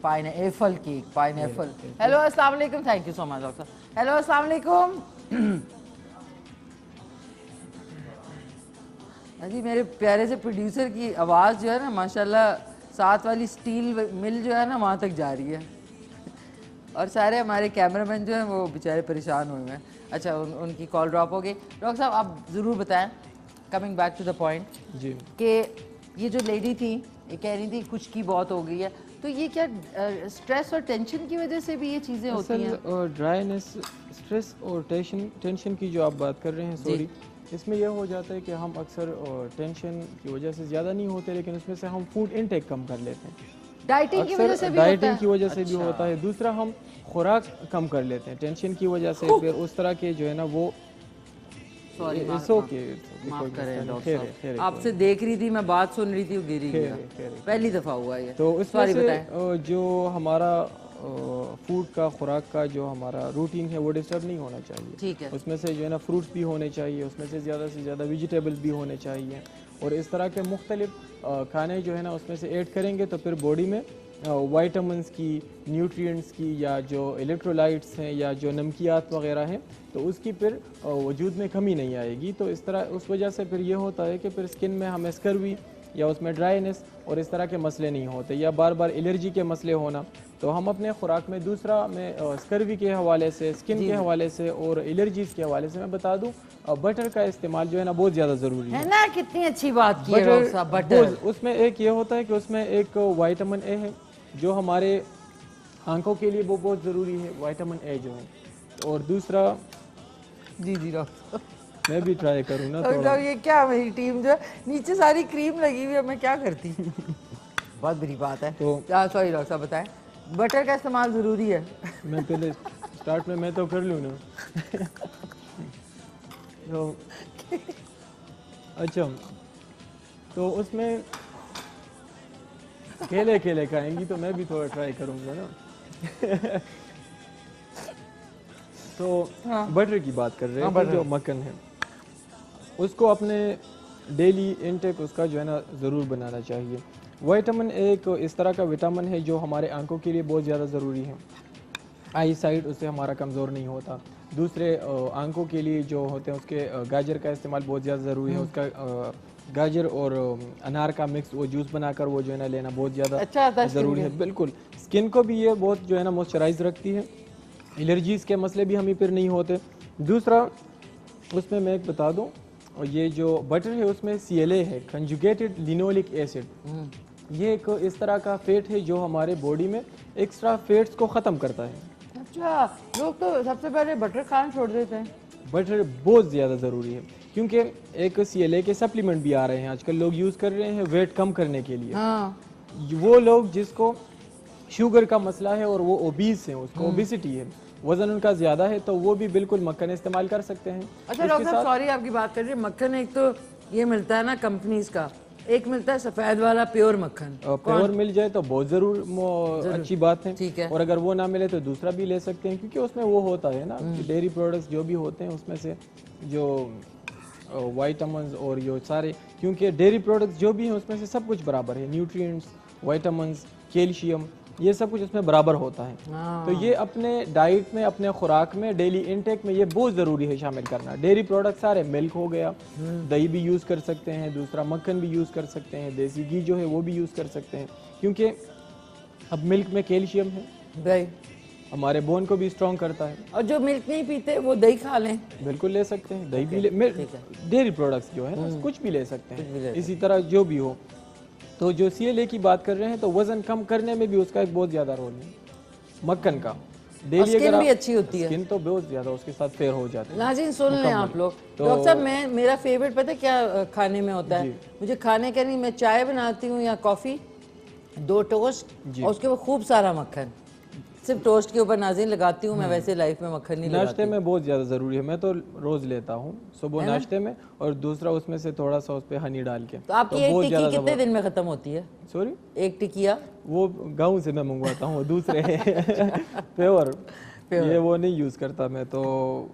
Pineapple cake, pineapple. Hello अस्सलाम वालेकुम, thank you so much doctor साहब। हेलो अस्सलाम वालेकुम। जी मेरे प्यारे से प्रोड्यूसर की आवाज़ जो है ना माशाल्लाह साथ वाली स्टील मिल जो है ना वहाँ तक जा रही है, और सारे हमारे कैमरामैन जो हैं वो बेचारे परेशान हुए हैं। अच्छा उनकी कॉल ड्रॉप हो गई। डॉक्टर साहब आप ज़रूर बताएं, coming back to the point, जी कि ये जो लेडी थी ये कह रही थी कुछ की बहुत हो गई है, तो ये क्या स्ट्रेस और टेंशन की वजह से भी ये चीज़ें होती हैं? ड्राइनेस, स्ट्रेस और टेंशन की जो आप बात कर रहे हैं, सॉरी, इसमें यह हो जाता है कि हम अक्सर टेंशन की वजह से ज़्यादा नहीं होते, लेकिन उसमें से हम फूड इनटेक कम कर लेते हैं। डाइटिंग की वजह से भी होता है? डाइटिंग की वजह से भी होता है। दूसरा हम खुराक कम कर लेते हैं टेंशन की वजह से, फिर उस तरह के जो है ना वो सॉरी इट्स ओके, माफ करें डॉक्टर साहब, आपसे देख रही थी मैं, बात सुन रही थी, वो गिरी गया, पहली दफ़ा हुआ ये। तो उसमें सॉरी से बताएं। जो हमारा फूड का खुराक का जो हमारा रूटीन है वो डिस्टर्ब नहीं होना चाहिए। ठीक है। उसमें से जो है ना फ्रूट्स भी होने चाहिए, उसमें से ज़्यादा वेजिटेबल्स भी होने चाहिए, और इस तरह के मुख्तलिफ खाने जो है ना उसमें से ऐड करेंगे तो फिर बॉडी में वाइटामिन्स की, न्यूट्रिएंट्स की, या जो इलेक्ट्रोलाइट्स हैं या जो नमकियात वगैरह हैं, तो उसकी फिर वजूद में कमी नहीं आएगी। तो इस तरह उस वजह से फिर ये होता है कि फिर स्किन में हमें स्कर्वी या उसमें ड्राइनेस और इस तरह के मसले नहीं होते, या बार बार एलर्जी के मसले होना। तो हम अपने खुराक में दूसरा में स्कर्वी के हवाले से, स्किन के हवाले से और एलर्जीज़ के हवाले से मैं बता दूं, बटर का इस्तेमाल जो है ना बहुत ज़्यादा ज़रूरी है ना। कितनी अच्छी बात की है डॉक्टर साहब, बटर। उसमें एक ये होता है कि उसमें एक विटामिन ए है जो हमारे आंखों के लिए वो बहुत ज़रूरी है, विटामिन ए जो है। और दूसरा, जी जी डॉक्टर, मैं भी ट्राई करूँ ना डॉक्टर थोड़ा। साहब ये क्या, मेरी टीम जो है नीचे सारी क्रीम लगी हुई है, मैं क्या करती। बहुत बुरी बात है। तो सॉरी डॉक्टर साहब बताएं, बटर का इस्तेमाल ज़रूरी है? मैं पहले स्टार्ट में मैं तो कर लूँ ना। तो अच्छा, तो उसमें केले केले खाएंगी तो मैं भी थोड़ा ट्राई करूँगा ना। तो बटर की बात कर रहे हैं, जो मक्खन है उसको अपने डेली इनटेक उसका जो है ना ज़रूर बनाना चाहिए। विटामिन एक इस तरह का विटामिन है जो हमारे आंखों के लिए बहुत ज़्यादा ज़रूरी है, आई साइड उससे हमारा कमज़ोर नहीं होता। दूसरे आंखों के लिए जो होते हैं उसके गाजर का इस्तेमाल बहुत ज़्यादा ज़रूरी है, उसका गाजर और अनार का मिक्स वो जूस बनाकर वो जो है ना लेना बहुत ज़्यादा ज़रूरी है। बिल्कुल, स्किन को भी ये बहुत जो है ना मॉइस्चराइज रखती है, एलर्जीज़ के मसले भी हमें फिर नहीं होते। दूसरा उसमें मैं एक बता दूं, ये जो बटर है उसमें CLA है, कंजुगेटेड लिनोलिक एसिड। ये एक इस तरह का फैट है जो हमारे बॉडी में एक्स्ट्रा फैट्स को ख़त्म करता है। अच्छा, लोग तो सबसे पहले बटर खाना छोड़ देते हैं। बटर बहुत ज़्यादा ज़रूरी है, क्योंकि एक CLA के सप्लीमेंट भी आ रहे हैं आजकल, लोग यूज़ कर रहे हैं वेट कम करने के लिए। हाँ। वो लोग जिसको शुगर का मसला है और वो ओबीस हैं, उसको ओबिसिटी है, वजन उनका ज़्यादा है, तो वो भी बिल्कुल मक्खन इस्तेमाल कर सकते हैं। अच्छा डॉक्टर साहब, सॉरी आपकी बात कर रही है, मक्खन एक तो ये मिलता है ना कंपनीज का, एक मिलता है सफ़ेद वाला प्योर मक्खन। प्योर मिल जाए तो बहुत ज़रूर अच्छी बात है। ठीक है। और अगर वो ना मिले तो दूसरा भी ले सकते हैं, क्योंकि उसमें वो होता है ना डेयरी प्रोडक्ट्स जो भी होते हैं उसमें से जो वाइटामिन्स और ये सारे, क्योंकि डेयरी प्रोडक्ट्स जो भी हैं उसमें से सब कुछ बराबर है, न्यूट्रिएंट्स, वाइटामिन्स, कैल्शियम, ये सब कुछ उसमें बराबर होता है। तो ये अपने डाइट में, अपने खुराक में, डेली इनटेक में ये बहुत ज़रूरी है शामिल करना। डेयरी प्रोडक्ट सारे, मिल्क हो गया, दही भी यूज़ कर सकते हैं, दूसरा मक्खन भी यूज़ कर सकते हैं, देसी घी जो है वो भी यूज़ कर सकते हैं, क्योंकि अब मिल्क में कैल्शियम है, दही हमारे बोन को भी स्ट्रॉन्ग करता है। और जो मिल्क नहीं पीते वो दही खा लें, बिल्कुल ले सकते हैं, दही भी ले, डेयरी प्रोडक्ट्स जो है ना कुछ भी ले सकते हैं। इसी तरह जो भी हो, तो जो CLA की बात कर रहे हैं तो वजन कम करने में भी उसका एक बहुत ज़्यादा रोल है मक्खन का। डेली स्किन भी अच्छी होती है, स्किन तो बहुत ज़्यादा उसके साथ फेयर हो जाती है। नाज़रीन सुन लें आप लोग। डॉक्टर साहब, मैं मेरा फेवरेट पता है क्या खाने में होता है? मुझे खाने का नहीं, मैं चाय बनाती हूँ या कॉफ़ी, 2 टोस्ट और उसके ऊपर खूब सारा मक्खन, सिर्फ टोस्ट के ऊपर नाज़रीन लगाती हूँ मैं, वैसे लाइफ में मक्खन नहीं लगाती। नाश्ते में बहुत ज़्यादा ज़रूरी है, मैं तो रोज़ लेता हूँ सुबह नाश्ते में, और दूसरा उसमें से थोड़ा सा उस पर हनी डाल के। तो आपकी एक टिक्की कितने दिन में ख़त्म होती है? सॉरी, एक टिकिया वो गाँव से मैं मंगवाता हूँ, दूसरे प्योर, ये वो नहीं यूज़ करता मैं, तो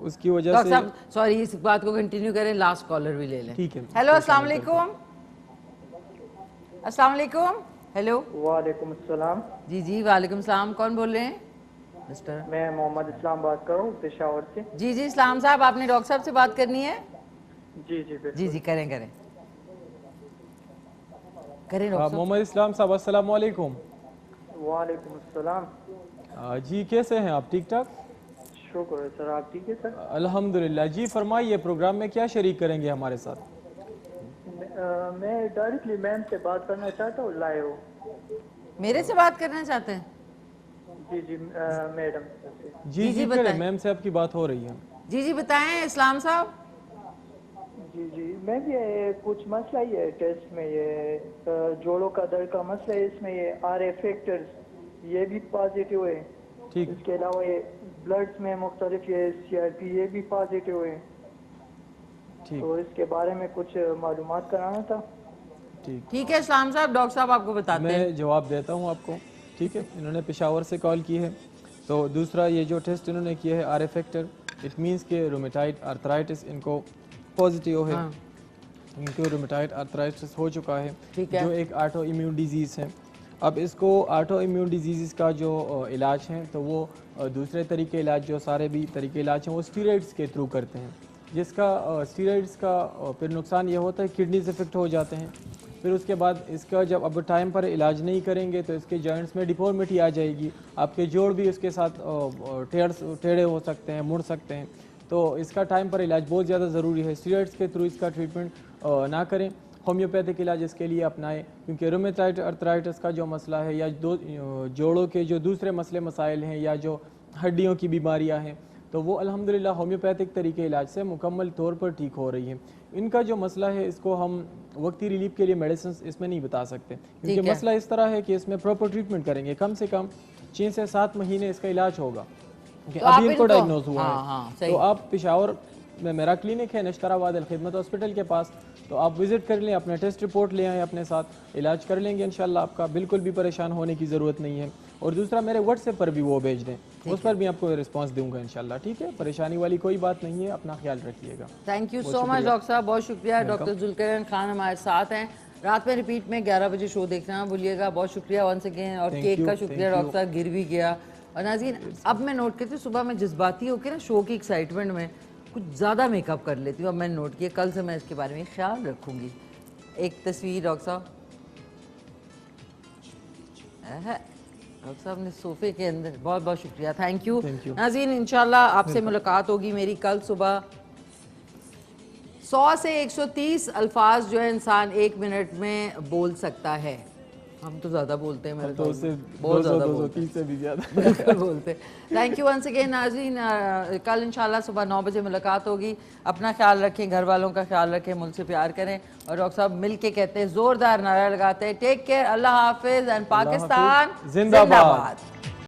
उसकी वजह से। सॉरी, इस बात को कंटिन्यू करें, लास्ट कॉलर भी ले लें। ठीक है। हेलो अस्सलाम वालेकुम। अस्सलाम वालेकुम। हेलो। वालेकुम अस्सलाम। जी जी वालेकुम सलाम। कौन बोल रहे हैं? मिस्टर। मैं मोहम्मद इस्लाम बात कर रहा हूँ पेशावर से। जी जी इस्लाम साहब, आपने डॉक्टर साहब से बात करनी है? जी जी बिल्कुल। जी जी करें करें करें डॉक्टर साहब। मोहम्मद इस्लाम साहब अस्सलाम वालेकुम। वालेकुम अस्सलाम। जी कैसे हैं आप? ठीक ठाक, शुक्र है सर, आप ठीक है सर? अल्हम्दुलिल्लाह। जी फरमाइए, प्रोग्राम में क्या शरीक करेंगे हमारे साथ? मैं डायरेक्टली मैम से बात करना चाहता हूँ लाइव। मेरे से बात करना चाहते हैं? जी जी मैडम से। जी जी बताएं। मैम से आपकी बात हो रही है। जी जी बताएं इस्लाम साहब। जी जी मैम, ये कुछ मसला ही है टेस्ट में, ये जोड़ों का दर्द का मसला है, इसमें ये RA फैक्टर्स ये भी पॉजिटिव है। ठीक। इसके अलावा ये ब्लड्स में मुख्तलिफ ये CRP ये भी पॉजिटिव है। ठीक तो इसके बारे में कुछ मालूमात कराना था। ठीक ठीक है इस्लाम साहब, डॉक्टर साहब आपको बताते हैं। मैं जवाब देता हूँ आपको। ठीक है, इन्होंने पेशावर से कॉल की है। तो दूसरा ये जो टेस्ट इन्होंने किया है RA फैक्टर, इट मीन्स के रोमेटाइड आर्थराइटिस इनको पॉजिटिव है। हाँ। इनको रोमेटाइड आर्थराइटिस हो चुका है, ठीक है। जो एक ऑटो इम्यून डिजीज़ है। अब इसको ऑटो इम्यून डिजीज़ का जो इलाज है, तो वो दूसरे तरीके इलाज, जो सारे भी तरीके इलाज हैं, वो स्टीरॉइड्स के थ्रू करते हैं, जिसका स्टीरॉइड्स का फिर नुकसान ये होता है किडनीज इफेक्ट हो जाते हैं। फिर उसके बाद इसका जब अब टाइम पर इलाज नहीं करेंगे तो इसके जॉइंट्स में डिफॉर्मिटी आ जाएगी, आपके जोड़ भी उसके साथ टेढ़े हो सकते हैं, मुड़ सकते हैं। तो इसका टाइम पर इलाज बहुत ज़्यादा ज़रूरी है। स्टीरॉइड्स के थ्रू इसका ट्रीटमेंट ना करें, होम्योपैथिक इलाज इसके लिए अपनाएं, क्योंकि रोमेटाइड आर्थराइटिस का जो मसला है, या जोड़ों के जो दूसरे मसले मसाइल हैं, या जो हड्डियों की बीमारियां हैं, तो वो अल्हम्दुलिल्लाह होम्योपैथिक तरीके इलाज से मुकम्मल तौर पर ठीक हो रही है। इनका जो मसला है, इसको हम वक्ती रिलीफ के लिए मेडिसिन इसमें नहीं बता सकते, क्योंकि मसला इस तरह है कि इसमें प्रॉपर ट्रीटमेंट करेंगे कम से कम 6 से 7 महीने इसका इलाज होगा। तो अभी इनको डायग्नोज हुआ हाँ, है। तो आप पेशावर में मेरा क्लिनिक है नश्तराबाद अल खिदमत हॉस्पिटल के पास, तो आप विजिट कर लें, अपने टेस्ट रिपोर्ट ले आएँ अपने साथ, इलाज कर लेंगे इंशाल्लाह। आपका बिल्कुल भी परेशान होने की ज़रूरत नहीं है। और दूसरा, मेरे व्हाट्सएप पर भी वो भेज दें, उस पर भी आपको रिस्पांस दूंगा इंशाल्लाह। ठीक है, परेशानी वाली कोई बात नहीं है, अपना ख्याल रखिएगा। Thank you so much doctor साहब, बहुत शुक्रिया। डॉक्टर जुल्करन खान हमारे साथ हैं। रात में रिपीट में 11 बजे शो देखना भूलिएगा। बहुत शुक्रिया वंस अगेन। और केक का शुक्रिया, डॉक्टर साहब गिर भी गया। और नाज़रीन, अब मैं नोट करती हूँ, सुबह में जज्बाती होकर ना शो की एक्साइटमेंट में कुछ ज़्यादा मेकअप कर लेती हूँ। अब मैंने नोट किया, कल से मैं इसके बारे में ख्याल रखूँगी। एक तस्वीर डॉक्टर साहब, डॉक्टर साहब ने सोफे के अंदर, बहुत बहुत शुक्रिया, थैंक यू। नाज़रीन, इंशाल्लाह आपसे मुलाकात होगी मेरी कल सुबह। 100 से 130 अल्फाज जो है इंसान 1 मिनट में बोल सकता है। हम तो ज़्यादा बोलते हैं, मेरे तो उससे बहुत ज़्यादा 230 से भी ज़्यादा बिल्कुल बोलते हैं। थैंक यू वंस अगेन नाज़रीन। कल इंशाल्लाह सुबह 9 बजे मुलाकात होगी। अपना ख्याल रखें, घर वालों का ख्याल रखें, मुझसे प्यार करें। और डॉक्टर साहब मिल के कहते हैं, ज़ोरदार नारा लगाते हैं, टेक केयर, अल्लाह हाफिज़ एंड पाकिस्तान जिंदाबाद।